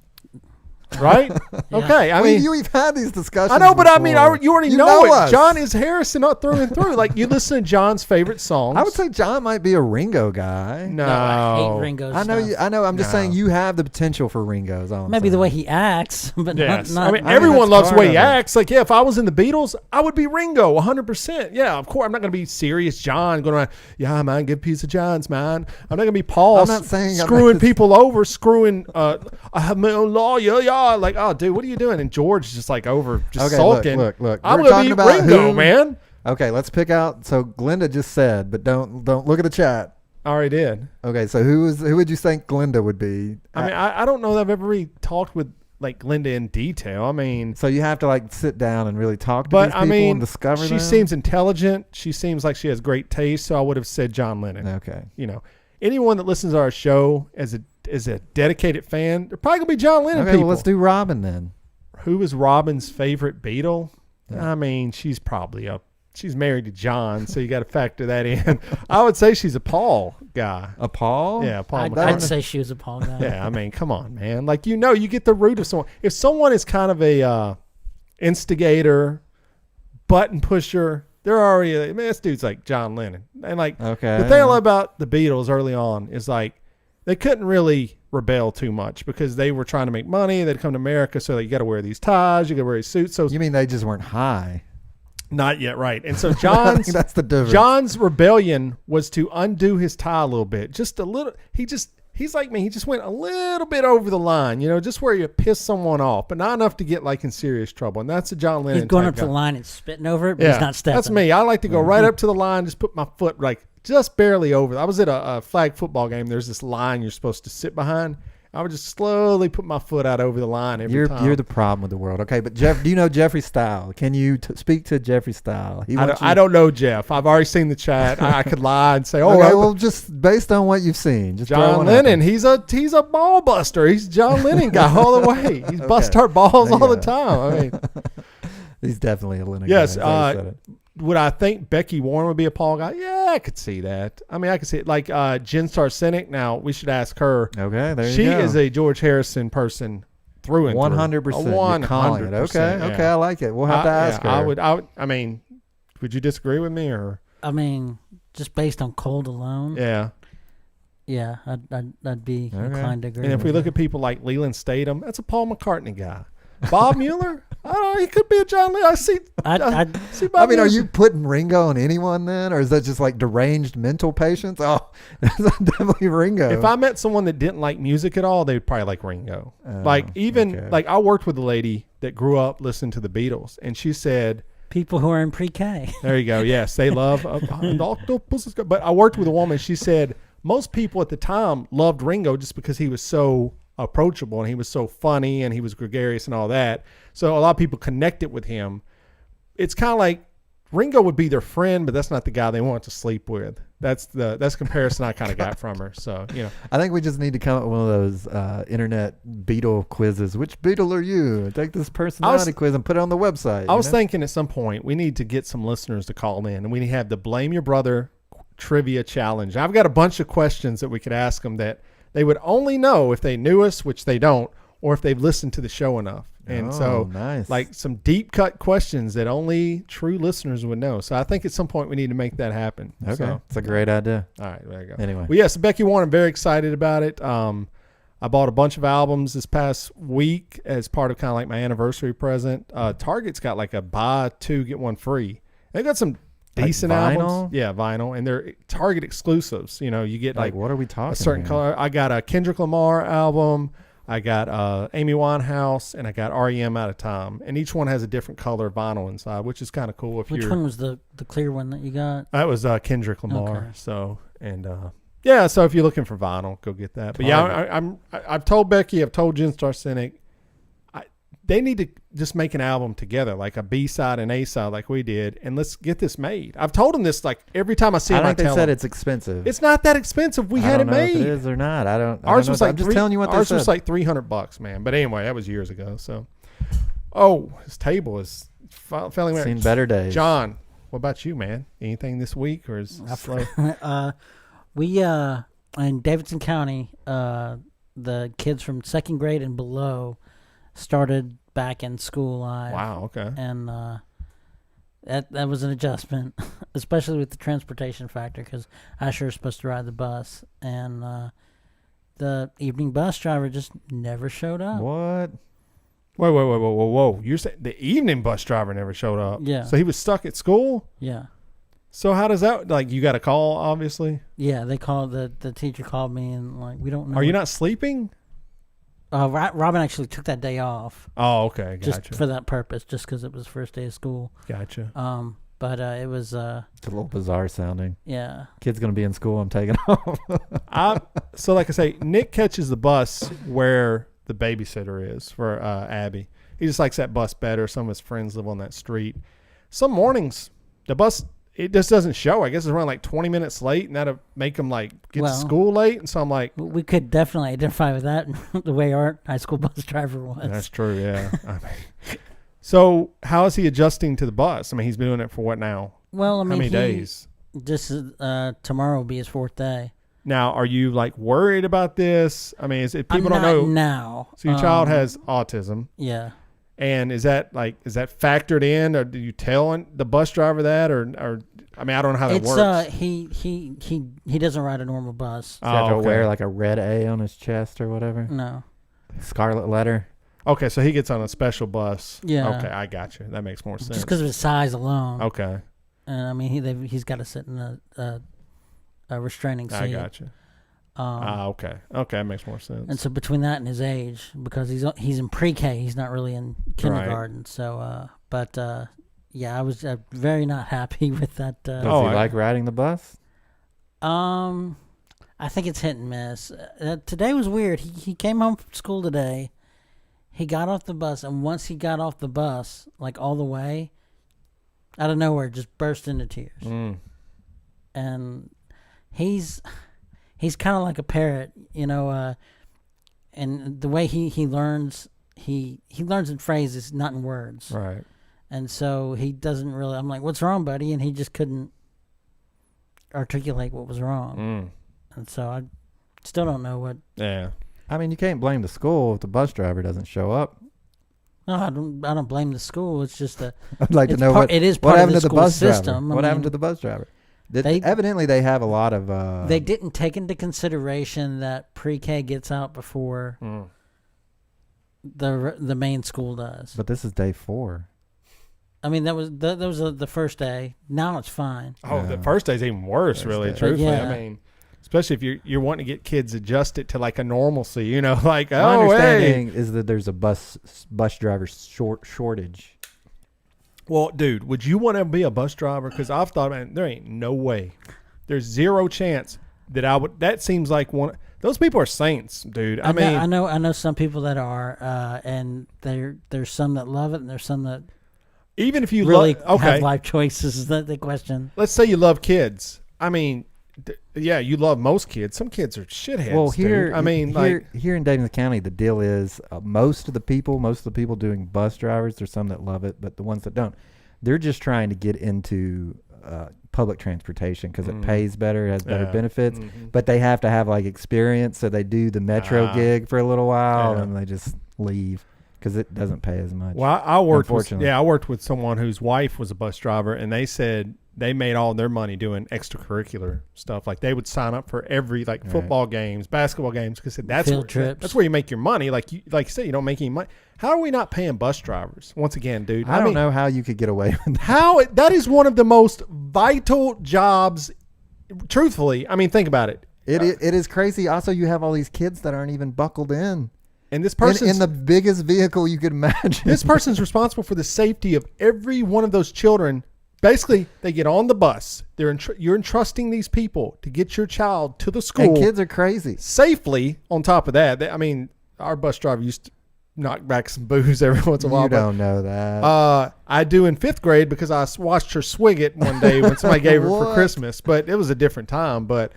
Right? Yeah. Okay. I mean, we've had these discussions. I know, but before. I mean, you already know it. Us. John is Harrison through and through. Like, you listen to John's favorite songs. I would say John might be a Ringo guy. No, I hate Ringo. I know. I'm just saying you have the potential for Ringo's. Maybe the way he acts, but yes. not. I mean, everyone loves the way he acts. Like, yeah, if I was in the Beatles, I would be Ringo 100%. Yeah, of course. I'm not going to be serious John going around. Yeah, man, give a piece of John's, man. I'm not going to be Paul. I'm not saying screwing people over, screwing. I have my own lawyer. Yeah, like, oh, dude. What are you doing? And George is just like over, just sulking. Look. I'm going to be Ringo, man. Okay, let's pick out. So Glenda just said, but don't look at the chat. I already did. Okay, so who would you think Glenda would be? I mean, I don't know that I've ever really talked with like Glenda in detail. I mean, so you have to like sit down and really talk to these people and discover them? She seems intelligent. She seems like she has great taste. So I would have said John Lennon. Okay. You know, anyone that listens to our show as a dedicated fan, they're probably gonna be John Lennon. Okay, people. Well, let's do Robin then. Who is Robin's favorite Beatle? Yeah. I mean, she's probably she's married to John, so you got to factor that in. I would say she's a Paul guy. A Paul? Yeah, Paul. I'd say she was a Paul guy. Yeah, I mean, come on, man. Like, you get the root of someone. If someone is kind of a instigator, button pusher, they're already. I mean, this dude's like John Lennon, and like the thing I love about the Beatles early on is like they couldn't really rebel too much because they were trying to make money. They'd come to America, so you got to wear these ties, you got to wear these suits. So you mean they just weren't high? Not yet, right? And so John's that's the difference. John's rebellion was to undo his tie a little bit, just a little. He's like me. He just went a little bit over the line, just where you piss someone off, but not enough to get like in serious trouble. And that's a John Lennon. He's going up guy. to the line and spitting over it, but he's not stepping. That's me. I like to go right up to the line, just put my foot like just barely over. I was at a flag football game. There's this line you're supposed to sit behind. I would just slowly put my foot out over the line every time. You're the problem with the world. Okay, but Jeff, do you know Jeffrey Style? Can you speak to Jeffrey Style? I don't know Jeff. I've already seen the chat. I could lie and say, okay, well, just based on what you've seen. Just John Lennon, he's a ball buster. He's John Lennon guy all the way. He's bust our balls all the time. I mean, he's definitely a Lennon guy. Yes. Would I think Becky Warren would be a Paul guy? Yeah, I could see that. I mean, I could see it. Like Jen Starr-Cynic. Now, we should ask her. Okay, there you go. She is a George Harrison person through and 100%. 100%. Okay, I like it. We'll have to ask her. I mean, would you disagree with me or? I mean, just based on Cold alone. Yeah. Yeah, I'd be inclined to agree. And if we look at people like Leland Statham, that's a Paul McCartney guy. Bob Mueller? I don't know. He could be a John Lennon. I see Bob Mueller. Are you putting Ringo on anyone then? Or is that just like deranged mental patients? Oh, that's definitely Ringo. If I met someone that didn't like music at all, they would probably like Ringo. Like I worked with a lady that grew up listening to the Beatles, and she said, people who are in pre-K. There you go. Yes, they love an octopus. But I worked with a woman. She said most people at the time loved Ringo just because he was so approachable and he was so funny and he was gregarious and all that. So a lot of people connected with him. It's kind of like Ringo would be their friend, but that's not the guy they want to sleep with. That's the comparison I kind of got from her. So, I think we just need to come up with one of those internet Beatle quizzes. Which Beatle are you? Take this personality quiz and put it on the website. I was thinking at some point we need to get some listeners to call in and we have the Blame Your Brother trivia challenge. I've got a bunch of questions that we could ask them that they would only know if they knew us, which they don't, or if they've listened to the show enough. And nice. like some deep cut questions that only true listeners would know. So I think at some point we need to make that happen. Okay. So, it's a great idea. all right, there you go. Anyway. Well, yes, Becky Warren, I'm very excited about it. I bought a bunch of albums this past week as part of kind of like my anniversary present. Target's got like a buy two, get one free. They got some decent vinyl? albums. Yeah, vinyl. And they're Target exclusives. You know, you get like what are we talking a certain here? color. I got a Kendrick Lamar album. I got Amy Winehouse, and I got REM Out of Time. And each one has a different color vinyl inside, which is kind of cool. Which one was the clear one that you got? That was Kendrick Lamar. Okay. So, and yeah, so if you're looking for vinyl, go get that. But yeah, I've told Becky, I've told Jen Star Cynic, they need to just make an album together, like a B-side and A-side like we did, and let's get this made. I've told them this like every time I see them. I think they said it's expensive. It's not that expensive. We had it made. If it is or not. Ours was like I'm just telling you what they said. Ours was like $300, man. But anyway, that was years ago. So, his table is failing. Seen better days. John, what about you, man? Anything this week or is it slow? We in Davidson County, the kids from second grade and below started back in school live. Wow. Okay. And that was an adjustment, especially with the transportation factor, because Asher is supposed to ride the bus, and the evening bus driver just never showed up. What? Whoa. You're saying the evening bus driver never showed up? Yeah. So he was stuck at school? Yeah. So how does that, like, you got a call, obviously? Yeah, they called, the teacher called me, and, like, we don't know. Are you not sleeping? Robin actually took that day off. Oh, okay. Gotcha. Just for that purpose, just because it was first day of school. Gotcha. But it was... it's a little bizarre sounding. Yeah. Kid's going to be in school. I'm taking off. So, like I say, Nick catches the bus where the babysitter is for Abby. He just likes that bus better. Some of his friends live on that street. Some mornings, the bus... it just doesn't show. I guess it's around like 20 minutes late, and that'll make them like get to school late. And so I'm like, we could definitely identify with that the way our high school bus driver was. That's true. Yeah. So how is he adjusting to the bus? I mean, he's been doing it for what now? Well, I mean, how many days? This tomorrow will be his fourth day. Now, are you like worried about this? I mean, is it people I'm don't know now? So your child has autism. Yeah. And is that factored in, or do you tell the bus driver that, or I mean, I don't know how that works. He doesn't ride a normal bus. Does he have to wear like a red A on his chest or whatever? No. Scarlet letter. Okay, so he gets on a special bus. Yeah. Okay, I got you. That makes more sense. Just because of his size alone. Okay. And I mean, he's got to sit in a restraining seat. I got you. Okay. Okay, that makes more sense. And so between that and his age, because he's in pre-K, he's not really in kindergarten. Right. So, yeah, I was very not happy with that. Does he like riding the bus? I think it's hit and miss. Today was weird. He came home from school today. He got off the bus, and once he got off the bus, like all the way, out of nowhere, just burst into tears. And he's kind of like a parrot, you know, and the way he learns, he learns in phrases, not in words. Right. And so he doesn't really, I'm like, what's wrong, buddy? And he just couldn't articulate what was wrong. And so I still don't know what. Yeah. I mean, you can't blame the school if the bus driver doesn't show up. No, I don't blame the school. It's just that I'd like to know what happened to the bus system. Driver. What happened to the bus driver? Evidently, they have a lot of. They didn't take into consideration that pre-K gets out before the main school does. But this is day 4. I mean, that was the first day. Now it's fine. Oh, the first day's even worse, really, truthfully. Yeah. I mean, especially if you're wanting to get kids adjusted to like a normalcy, you know, like, my understanding is that there's a bus driver shortage. Well, dude, would you want to be a bus driver? Because I've thought, man, there ain't no way. There's zero chance that I would. That seems like one. Those people are saints, dude. I mean, I know some people that are, and there's some that love it, and there's some that even if you really have life choices that they question. Let's say you love kids. I mean, yeah, you love most kids. Some kids are shitheads. Well, here, dude. I mean, here in Davidson County, the deal is most of the people doing bus drivers. There's some that love it, but the ones that don't, they're just trying to get into public transportation because it pays better, it has better benefits. But they have to have like experience, so they do the metro gig for a little while, and they just leave because it doesn't pay as much. Well, I worked with someone whose wife was a bus driver, and they said they made all their money doing extracurricular stuff. Like they would sign up for every football games, basketball games, because that's where you make your money. Like you said, you don't make any money. How are we not paying bus drivers? Once again, dude, I don't know how you could get away with that. That is one of the most vital jobs. Truthfully, I mean, think about it. It is crazy. Also, you have all these kids that aren't even buckled in. And this person in the biggest vehicle you could imagine. This person's responsible for the safety of every one of those children. Basically, they get on the bus. You're entrusting these people to get your child to the school. And kids are crazy. Safely. On top of that, our bus driver used to knock back some booze every once in a while. You don't know that. I do in 5th grade because I watched her swig it one day when somebody gave her for Christmas. But it was a different time. But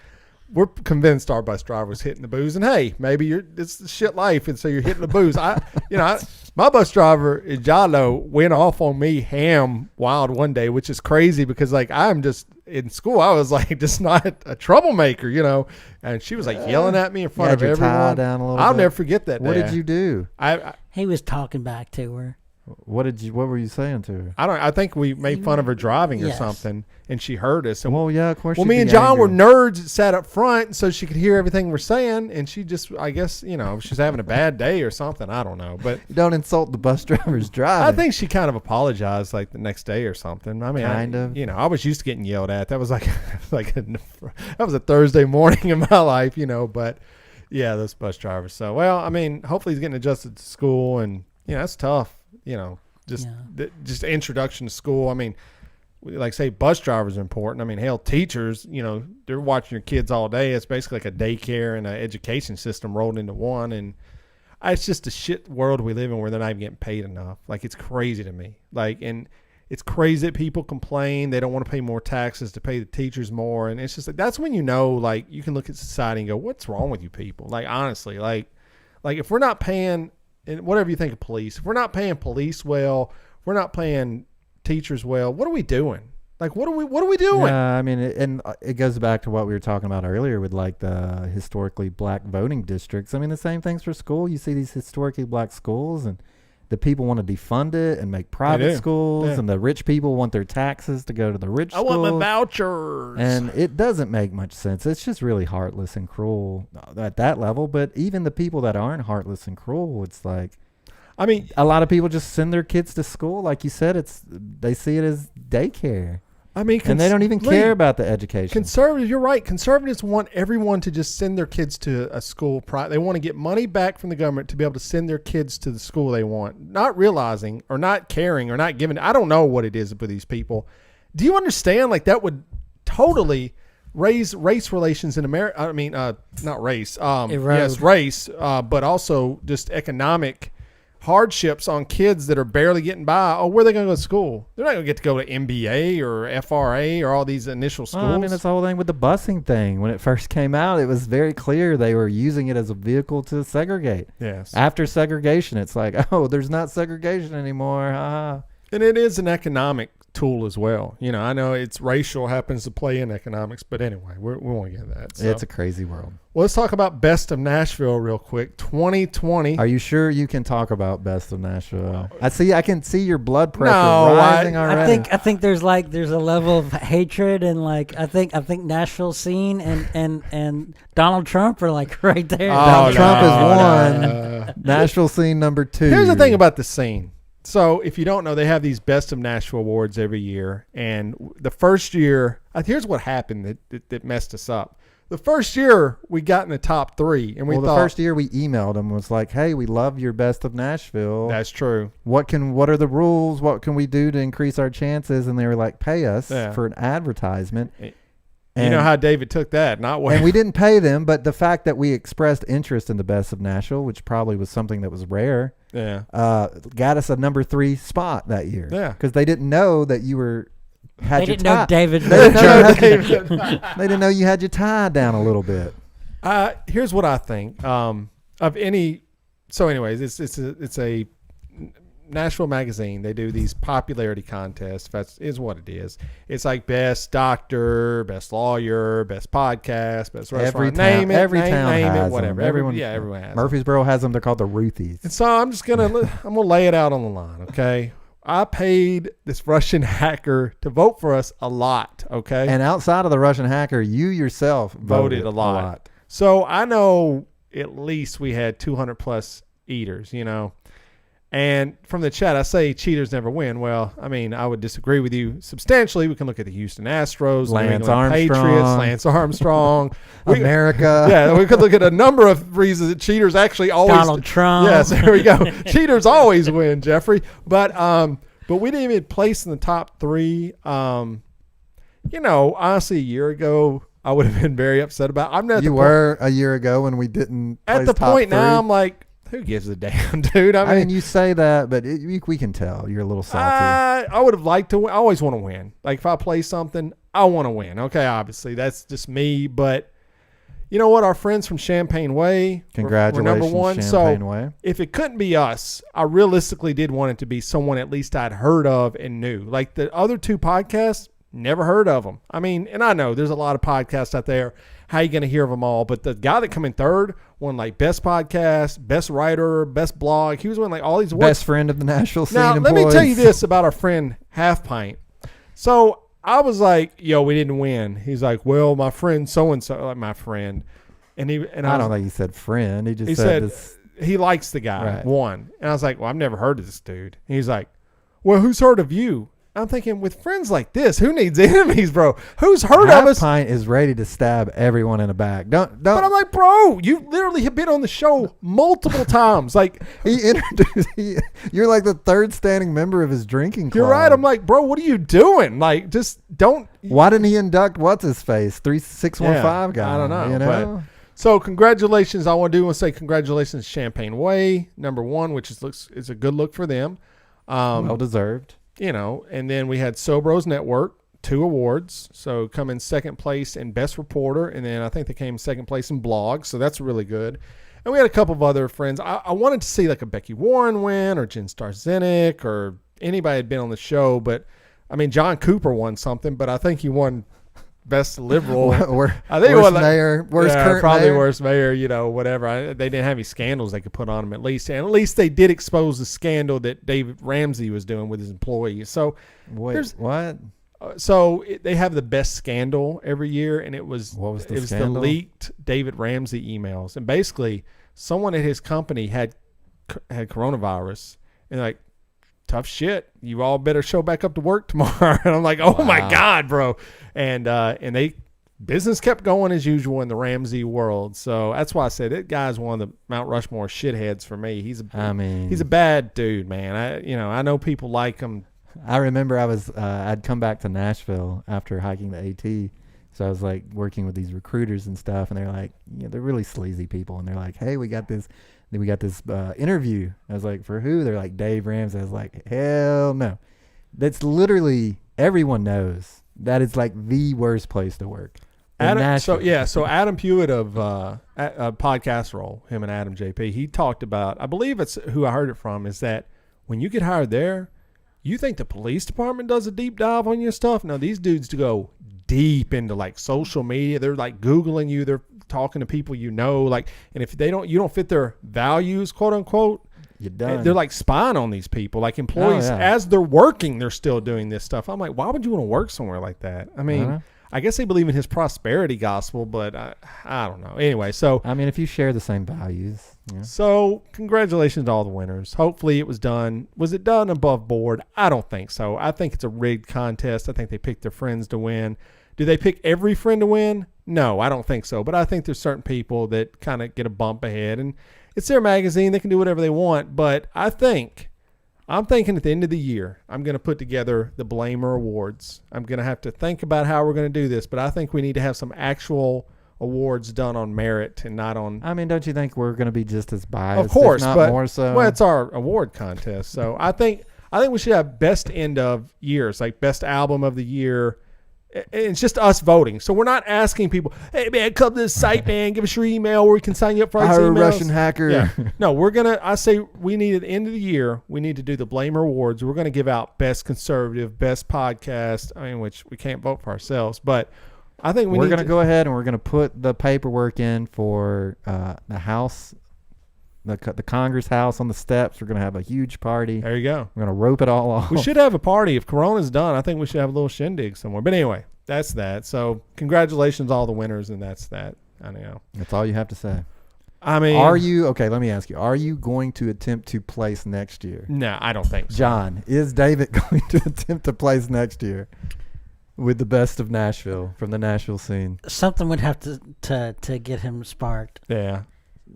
we're convinced our bus driver was hitting the booze, and hey, maybe it's the shit life, and so you're hitting the booze. My bus driver, Jalo, went off on me ham wild one day, which is crazy because I'm just in school. I was just not a troublemaker, and she was yelling at me in front of everyone. Tie down a little I'll bit. Never forget that. What did you do? He was talking back to her. What were you saying to her? I think we made fun of her driving or something, and she heard us. And of course. Well, me and John were nerds that sat up front, so she could hear everything we're saying, and she just, I guess, she's having a bad day or something. I don't know, but don't insult the bus driver's driving. I think she kind of apologized the next day or something. I mean, I was used to getting yelled at. That was that was a Thursday morning in my life, But yeah, those bus drivers. So hopefully he's getting adjusted to school, and that's tough. Just introduction to school. I mean, say bus drivers are important. I mean, hell, teachers, they're watching your kids all day. It's basically like a daycare and an education system rolled into one. And it's just a shit world we live in where they're not even getting paid enough. It's crazy to me. And it's crazy that people complain. They don't want to pay more taxes to pay the teachers more. And it's just that's when you can look at society and go, what's wrong with you people? Honestly, if we're not paying, and whatever you think of police, if we're not paying police well, we're not paying teachers well, what are we doing? What are we doing? Yeah, I mean, it goes back to what we were talking about earlier with the historically black voting districts. I mean, the same things for school. You see these historically black schools, and the people want to defund it and make private schools, and the rich people want their taxes to go to the rich schools. I want my vouchers. And it doesn't make much sense. It's just really heartless and cruel at that level. But even the people that aren't heartless and cruel, it's a lot of people just send their kids to school. Like you said, they see it as daycare. And they don't even care about the education. Conservatives, you're right. Conservatives want everyone to just send their kids to a school. They want to get money back from the government to be able to send their kids to the school they want, not realizing or not caring or not giving. I don't know what it is with these people. Do you understand? That would totally raise race relations in America. I mean, not race. Yes, race, but also just economic hardships on kids that are barely getting by. Oh, where are they going to go to school? They're not going to get to go to MBA or FRA or all these initial schools. Well, that's the whole thing with the busing thing. When it first came out, it was very clear they were using it as a vehicle to segregate. Yes. After segregation, it's there's not segregation anymore. And it is an economic tool as well. I know it's racial, happens to play in economics, but anyway, we won't get that. So. It's a crazy world. Well, let's talk about Best of Nashville real quick. 2020. Are you sure you can talk about Best of Nashville? I can see your blood pressure rising already. I think there's a level of hatred, and I think Nashville Scene and Donald Trump are right there. Donald Trump is one. Nashville Scene number 2. Here's the thing about the scene. So if you don't know, they have these Best of Nashville Awards every year. And the first year, here's what happened that messed us up. The first year, we got in the top 3. And the first year we emailed them was hey, we love your Best of Nashville. That's true. What are the rules? What can we do to increase our chances? And they were pay us for an advertisement. You know how David took that, not what. And we didn't pay them, but the fact that we expressed interest in the Best of Nashville, which probably was something that was rare, got us a number 3 spot that year. Yeah, because they didn't know that you they didn't know David. They didn't know you had your tie down a little bit. Here's what I think of any. So, anyways, it's a Nashville Magazine, they do these popularity contests. That is what it is. It's like best doctor, best lawyer, best podcast, best restaurant. Every town has whatever. them. Everyone has Murfreesboro has them. They're called the Ruthies. And so I'm gonna lay it out on the line, okay? I paid this Russian hacker to vote for us a lot, okay? And outside of the Russian hacker, you yourself voted a lot. So I know at least we had 200 plus eaters, And from the chat, I say cheaters never win. Well, I mean, I would disagree with you substantially. We can look at the Houston Astros, Lance New England Patriots, Lance Armstrong, America. Yeah, we could look at a number of reasons that cheaters actually always. Donald Trump. Yes, there we go. Cheaters always win, Jeffrey. But we didn't even place in the top 3. Honestly, a year ago, I would have been very upset about. I'm not. You were a year ago when we didn't. At the point now, I'm like, who gives a damn, dude? I mean, you say that, but we can tell you're a little salty. I would have liked to win. I always want to win. Like, if I play something, I want to win. Okay, obviously, that's just me. But you know what? Our friends from Champagne Way, congratulations, were number 1. Champagne Way. If it couldn't be us, I realistically did want it to be someone at least I'd heard of and knew. Like the other 2 podcasts, never heard of them. I mean, and I know there's a lot of podcasts out there. How you going to hear of them all? But the guy that come in third won like best podcast, best writer, best blog. He was winning like all these awards. Best friend of the Nashville Scene. Now, let me tell you this about our friend Half Pint. So I was like, yo, we didn't win. He's like, well, my friend so-and-so, like my friend. I don't think he said friend. He just said this. He likes the guy, Right. won. And I was like, well, I've never heard of this dude. And he's like, well, who's heard of you? I'm thinking, with friends like this, who needs enemies, bro? Who's heard of us? Pint is ready to stab everyone in the back. Don't. But I'm like, bro, you literally have been on the show multiple times. Like, he introduced. You're like the 3rd standing member of his drinking club. You're right. I'm like, bro, what are you doing? Like, just don't. Why didn't he induct what's his face 3615 guy? I don't know. So congratulations. I want to say congratulations to Champagne Way, number 1, which is a good look for them. Well deserved. And then we had Sobros Network, 2 awards. So come in 2nd place in Best Reporter, and then I think they came 2nd place in Blog. So that's really good. And we had a couple of other friends. I wanted to see like a Becky Warren win, or Jen Starzynik, or anybody had been on the show. But I mean, John Cooper won something, but I think he won Best Liberal. I think worst mayor, current probably mayor. Worst mayor, whatever. They didn't have any scandals they could put on him at least. And at least they did expose the scandal that David Ramsey was doing with his employees. So wait, what? They have the best scandal every year, and it was the leaked David Ramsey emails. And basically, someone at his company had coronavirus, and like, tough shit. You all better show back up to work tomorrow. And I'm like, oh my God, bro. And business kept going as usual in the Ramsey world. So that's why I said that guy's one of the Mount Rushmore shitheads for me. He's a bad dude, man. I know people like him. I remember I'd come back to Nashville after hiking the AT. So I was like working with these recruiters and stuff, and they're like, they're really sleazy people. And they're like, hey, we got this interview. I was like, for who? They're like, Dave Ramsey. I was like, hell no. That's literally, everyone knows that it's like the worst place to work. So Adam Pewitt of Podcast Roll, him and Adam JP, he talked about, I believe it's who I heard it from, is that when you get hired there, you think the police department does a deep dive on your stuff? No, these dudes go deep into like social media. They're like Googling you. They're talking to people like, and if you don't fit their values, quote unquote, you're done. They're like spying on these people, like employees as they're working. They're still doing this stuff. I'm like, why would you want to work somewhere like that? I mean, I guess they believe in his prosperity gospel, but I don't know. Anyway, so I mean, if you share the same values. Yeah. So congratulations to all the winners. Hopefully it was done. Was it done above board? I don't think so. I think it's a rigged contest. I think they picked their friends to win. Do they pick every friend to win? No, I don't think so. But I think there's certain people that kind of get a bump ahead, and it's their magazine. They can do whatever they want. But I'm thinking at the end of the year, I'm going to put together the Blamer Awards. I'm going to have to think about how we're going to do this, but I think we need to have some actual awards done on merit and not on. I mean, don't you think we're going to be just as biased? Of course, if not but more so. Well, it's our award contest, so I think we should have best end of years, like best album of the year, It's just us voting. So we're not asking people, hey, man, come to this site, man. Give us your email where we can sign you up for our emails. Hire a Russian hacker. Yeah. No, I say we need at the end of the year, we need to do the Blamer Awards. We're going to give out best conservative, best podcast, which we can't vote for ourselves. But I think we're going to go ahead and we're going to put the paperwork in for the House, the Congress House on the steps. We're going to have a huge party. There you go. We're going to rope it all off. We should have a party. If Corona's done, I think we should have a little shindig somewhere. But anyway, that's that. So congratulations all the winners, and that's that. I know. That's all you have to say. I mean, let me ask you, are you going to attempt to place next year? No, I don't think so. John, is David going to attempt to place next year with the best of Nashville from the Nashville scene? Something would have to get him sparked. Yeah.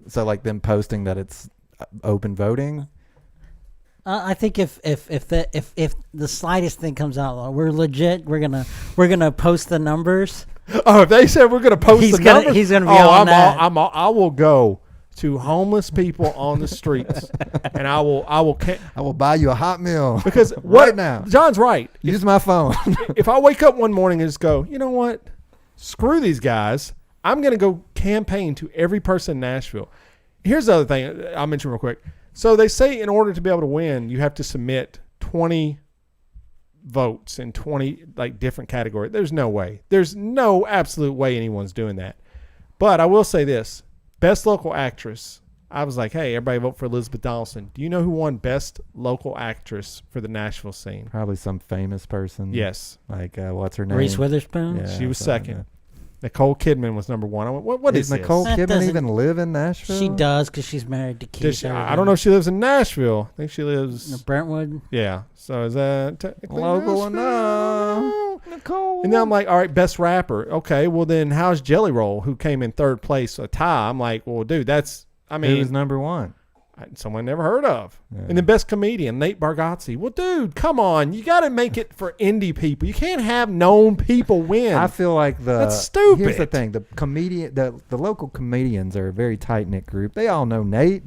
So like them posting that it's open voting? I think if the slightest thing comes out, we're legit. We're gonna post the numbers. Oh, if they said we're gonna post the numbers, he's gonna be on that. I will go to homeless people on the streets, and I will buy you a hot meal because right now. John's right. Use my phone. If I wake up one morning and just go, you know what? Screw these guys. I'm gonna go campaign to every person in Nashville. Here's the other thing I'll mention real quick. So they say in order to be able to win, you have to submit 20 votes in 20 different categories. There's no way. There's no absolute way anyone's doing that. But I will say this. Best local actress. I was like, hey, everybody vote for Elizabeth Donaldson. Do you know who won best local actress for the Nashville scene? Probably some famous person. Yes. Like, what's her name? Reese Witherspoon? Yeah, she was second. Nicole Kidman was number one. I went, what is Nicole this? Kidman even live in Nashville? She does because she's married to Keith. I don't know if she lives in Nashville. I think she lives Brentwood. Yeah. So is that technically local Nashville? enough? Nicole. And then I'm like, all right, best rapper. Okay, well then how's Jelly Roll, who came in third place, a tie? I'm like, well, dude, who's number one? Someone never heard of. Yeah. And the best comedian, Nate Bargatze. Well, dude, come on. You got to make it for indie people. You can't have known people win. I feel like that's stupid. Here's the thing. The local comedians are a very tight-knit group. They all know Nate.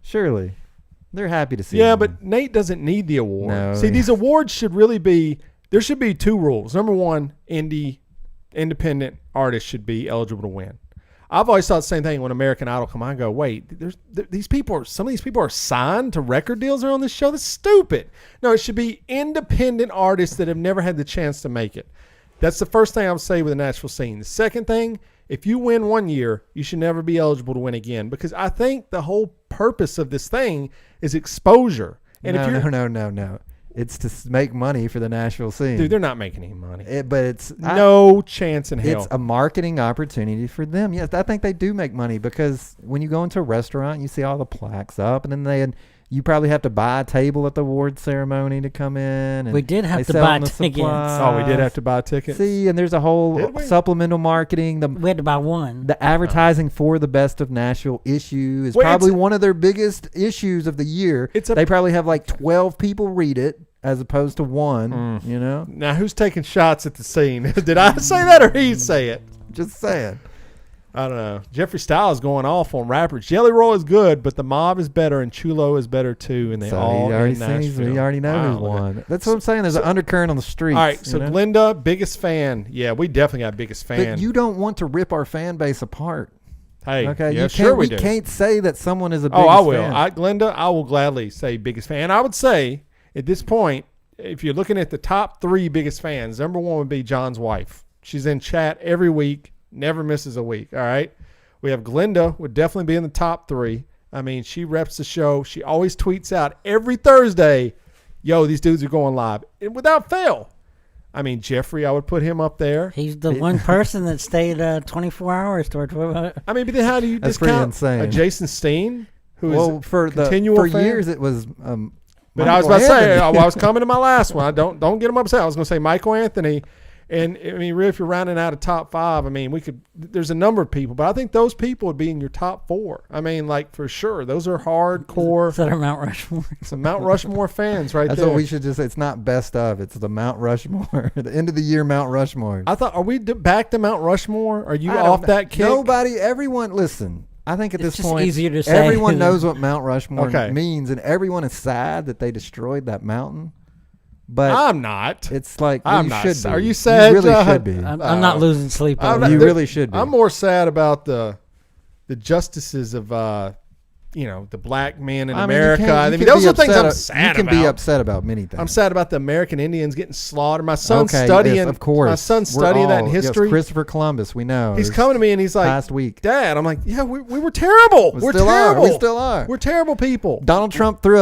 Surely. They're happy to see him. Yeah, but Nate doesn't need the award. No, see, these awards should really be, there should be two rules. Number one, independent artists should be eligible to win. I've always thought the same thing when American Idol come on. I go, wait, some of these people are signed to record deals that are on this show. That's stupid. No, it should be independent artists that have never had the chance to make it. That's the first thing I would say with the Nashville scene. The second thing, if you win one year, you should never be eligible to win again, because I think the whole purpose of this thing is exposure. And No. It's to make money for the Nashville scene. Dude, they're not making any money. But it's no chance in hell. It's a marketing opportunity for them. Yes, I think they do make money, because when you go into a restaurant, you see all the plaques up, and then you probably have to buy a table at the award ceremony to come in. And we did have to buy tickets. Oh, we did have to buy tickets. See, and there's a whole supplemental marketing. We had to buy one. The advertising for the Best of Nashville issue is probably one of their biggest issues of the year. They probably have 12 people read it, as opposed to one, you know? Now, who's taking shots at the scene? Did I say that or he say it? Just saying. I don't know. Jeffree Star is going off on rappers. Jelly Roll is good, but the Mob is better and Chulo is better too, and they all in Nashville. We already know who's won. That's what I'm saying. There's an undercurrent on the streets. All right, so Glenda, biggest fan. Yeah, we definitely got biggest fan. But you don't want to rip our fan base apart. Hey, okay, yeah, sure we do. We can't say that someone is a biggest fan. Oh, I will. Fan. Glenda, I will gladly say biggest fan. I would say at this point, if you're looking at the top 3 biggest fans, number 1 would be John's wife. She's in chat every week, never misses a week. All right. We have Glenda, would definitely be in the top 3. I mean, she reps the show. She always tweets out every Thursday, yo, these dudes are going live, and without fail. I mean, Jeffrey, I would put him up there. He's the one person that stayed 24 hours. I mean, but then how do you discount Jason Steen, who is for continual fan? Years it was but I was about to say, I was coming to my last one. Don't get him upset. I was going to say Michael Anthony. And, I mean, really, if you're rounding out a top 5, I mean, there's a number of people, but I think those people would be in your top 4. I mean, for sure. Those are hardcore. Is that our Mount Rushmore? Some Mount Rushmore fans right there. That's what we should just say. It's not best of. It's the Mount Rushmore. The end of the year Mount Rushmore. I thought, are we back to Mount Rushmore? Are you off that kick? Everyone, listen. I think at this point, easier to say. Everyone knows what Mount Rushmore means, and everyone is sad that they destroyed that mountain. But I'm not. It's like I'm you not. should be. Are you sad? You really John? should be. I'm not losing sleep over You it. really should be. I'm more sad about the justices of the black men in America. Those are things I'm sad about. You can be upset about many things. I'm sad about the American Indians getting slaughtered. My son's Yes, studying. of course. My son's studying that in history. Yes, Christopher Columbus, we know. He's coming to me and he's like, last week. Dad, I'm like, yeah, we were terrible. We're still terrible. We still are. We're terrible people. Donald Trump threw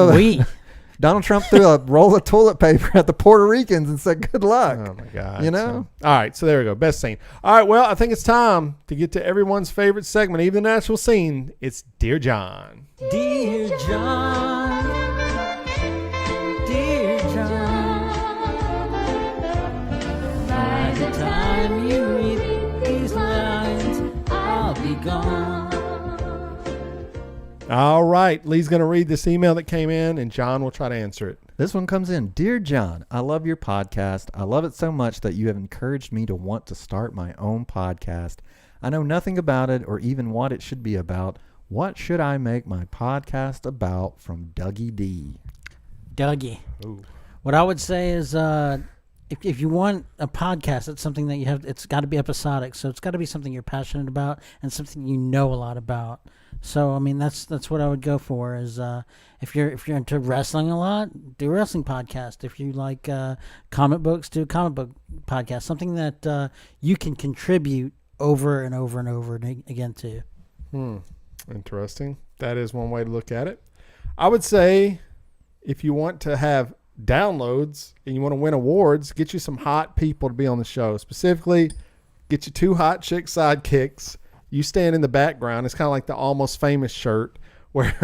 a roll of toilet paper at the Puerto Ricans and said, good luck. Oh, my God. You know? All right, so there we go. Best scene. All right, well, I think it's time to get to everyone's favorite segment, even the Nashville Scene. It's Dear John. Dear John, dear John, by the time you read these lines, I'll be gone. All right, Lee's going to read this email that came in, and John will try to answer it. This one comes in. Dear John, I love your podcast. I love it so much that you have encouraged me to want to start my own podcast. I know nothing about it or even what it should be about. What should I make my podcast about? From Dougie D. Dougie. Ooh. What I would say is if you want a podcast, it's something that you have. It's got to be episodic, so it's got to be something you're passionate about and something you know a lot about. So I mean, that's what I would go for. Is if you're into wrestling a lot, do a wrestling podcast. If you like comic books, do a comic book podcast. Something that you can contribute over and over and over again to. Interesting. That is one way to look at it. I would say if you want to have downloads and you want to win awards, get you some hot people to be on the show. Specifically, get you 2 hot chick sidekicks. You stand in the background. It's kind of like the Almost Famous shirt where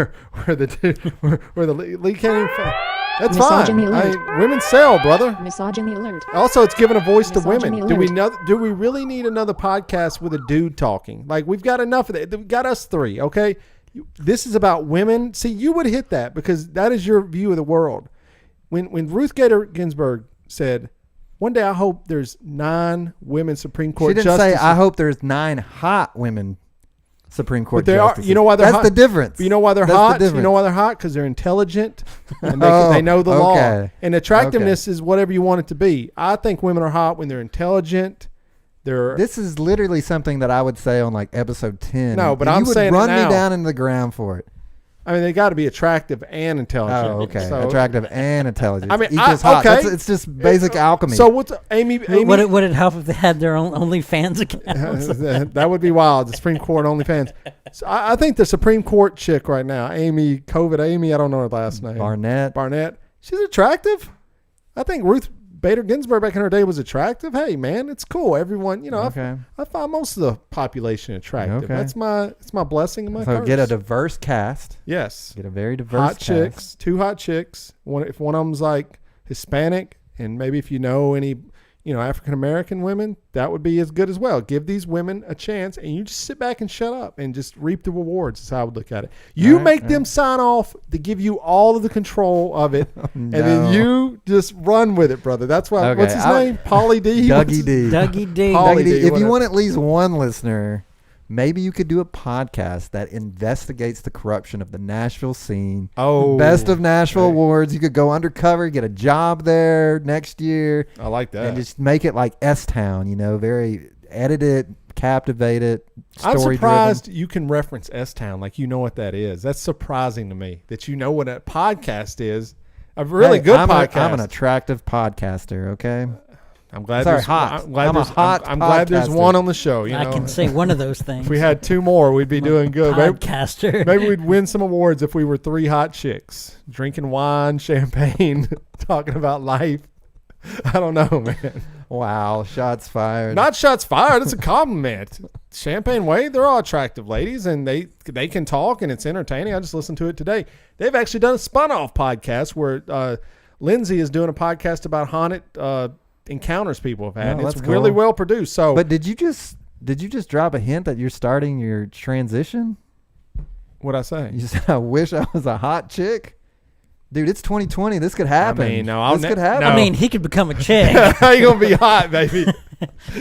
the lead can't even. That's Misogyny fine. alert. Women sell, brother. Misogyny alert. Also, it's giving a voice to women. Misogyny alert. Do we really need another podcast with a dude talking? Like, we've got enough of that. We've got us 3, okay? This is about women. See, you would hit that because that is your view of the world. When Ruth Bader Ginsburg said, one day I hope there's 9 women Supreme Court justices. She didn't say, I hope there's 9 hot women Supreme Court justices. You know why they're hot? That's the difference. You know why they're hot? You know why they're hot? Because they're intelligent and they know the law. And attractiveness is whatever you want it to be. I think women are hot when they're intelligent. This is literally something that I would say on like episode 10. No, but I'm saying you would run me down into the ground for it. I mean, they got to be attractive and intelligent. Oh, okay. So, attractive and intelligent. I mean, equals hot. It's just basic alchemy. So what's Amy? Would it help if they had their own OnlyFans account? That would be wild. The Supreme Court OnlyFans. So I think the Supreme Court chick right now, Amy, I don't know her last name. Barnett. She's attractive. I think Ruth Bader Ginsburg back in her day was attractive. Hey, man, it's cool. Everyone, I find most of the population attractive. Okay. It's my blessing and my curse. Get a diverse cast. Yes. Get a very diverse hot cast. Chicks, 2 hot chicks. If one of them's like Hispanic, and maybe if you know any, African American women, that would be as good as well. Give these women a chance, and you just sit back and shut up and just reap the rewards. Is how I would look at it. You make them sign off to give you all of the control of it, and then you just run with it, brother. That's why. What's his name? Pauly D. Dougie D. Dougie D. Dougie D. If you want at least one listener, maybe you could do a podcast that investigates the corruption of the Nashville scene. Oh, Best of Nashville Awards. You could go undercover, get a job there next year. I like that. And just make it like S-Town, very edited, captivated, I'm story surprised driven. you can reference S-Town like you know what that is. That's surprising to me that you know what a podcast is. A really good podcast. I'm an attractive podcaster, okay? I'm glad Sorry, there's hot. I'm glad there's one on the show. I can say one of those things. If we had 2 more, we'd be doing good. Podcaster. Maybe we'd win some awards if we were 3 hot chicks drinking wine, champagne, talking about life. I don't know, man. Wow, shots fired. Not shots fired. It's a compliment. Champagne Way, they're all attractive ladies, and they can talk, and it's entertaining. I just listened to it today. They've actually done a spun-off podcast where Lindsay is doing a podcast about haunted encounters people have had. It's really well produced. So, but did you just drop a hint that you're starting your transition? What'd I say? You said, I wish I was a hot chick. Dude, it's 2020. This could happen. I mean, this could happen. No. I mean, he could become a chick. How you gonna be hot, baby?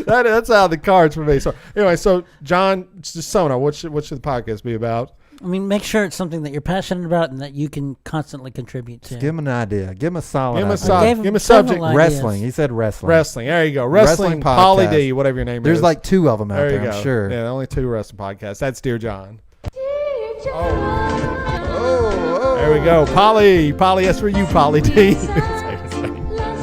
That's how the cards for me. So anyway, John, just so what should the podcast be about? I mean, make sure it's something that you're passionate about and that you can constantly contribute to. Just give him an idea. Give him a solid Give him a idea. solid. Give him a subject. Wrestling. He said wrestling. Wrestling. There you go. Wrestling Polly podcast. D, whatever your name There's is. like 2 of them out there, you I'm go. sure. Yeah, only 2 wrestling podcasts. That's Dear John. Oh. There we go. Polly, that's for you, Polly D.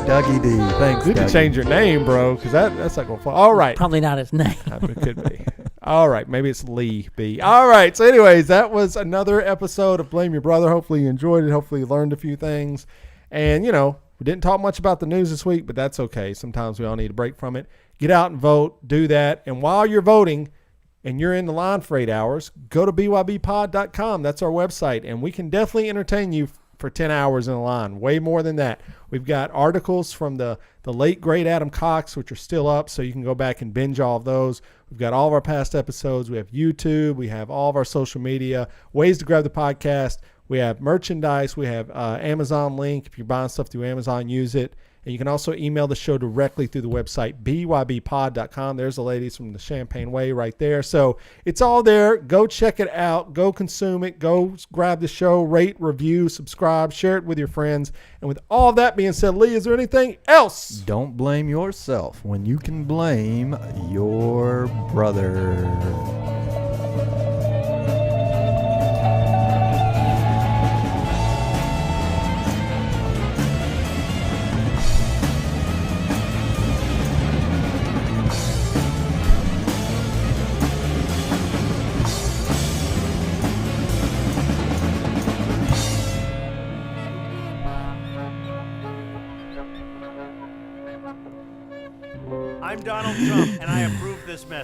Dougie D. Thanks, You can change your name, bro, because that's not going to fall. All right. Probably not his name. It could be. All right. Maybe it's Lee B. All right. So anyways, that was another episode of Blame Your Brother. Hopefully you enjoyed it. Hopefully you learned a few things. And, we didn't talk much about the news this week, but that's okay. Sometimes we all need a break from it. Get out and vote. Do that. And while you're voting and you're in the line for 8 hours, go to bybpod.com. That's our website. And we can definitely entertain you for 10 hours in the line. Way more than that. We've got articles from the late, great Adam Cox, which are still up, so you can go back and binge all of those. We've got all of our past episodes. We have YouTube. We have all of our social media, ways to grab the podcast. We have merchandise. We have Amazon link. If you're buying stuff through Amazon, use it. And you can also email the show directly through the website, bybpod.com. There's the ladies from the Champagne Way right there. So it's all there. Go check it out. Go consume it. Go grab the show, rate, review, subscribe, share it with your friends. And with all that being said, Lee, is there anything else? Don't blame yourself when you can blame your brother. I'm Donald Trump, and I approve this message.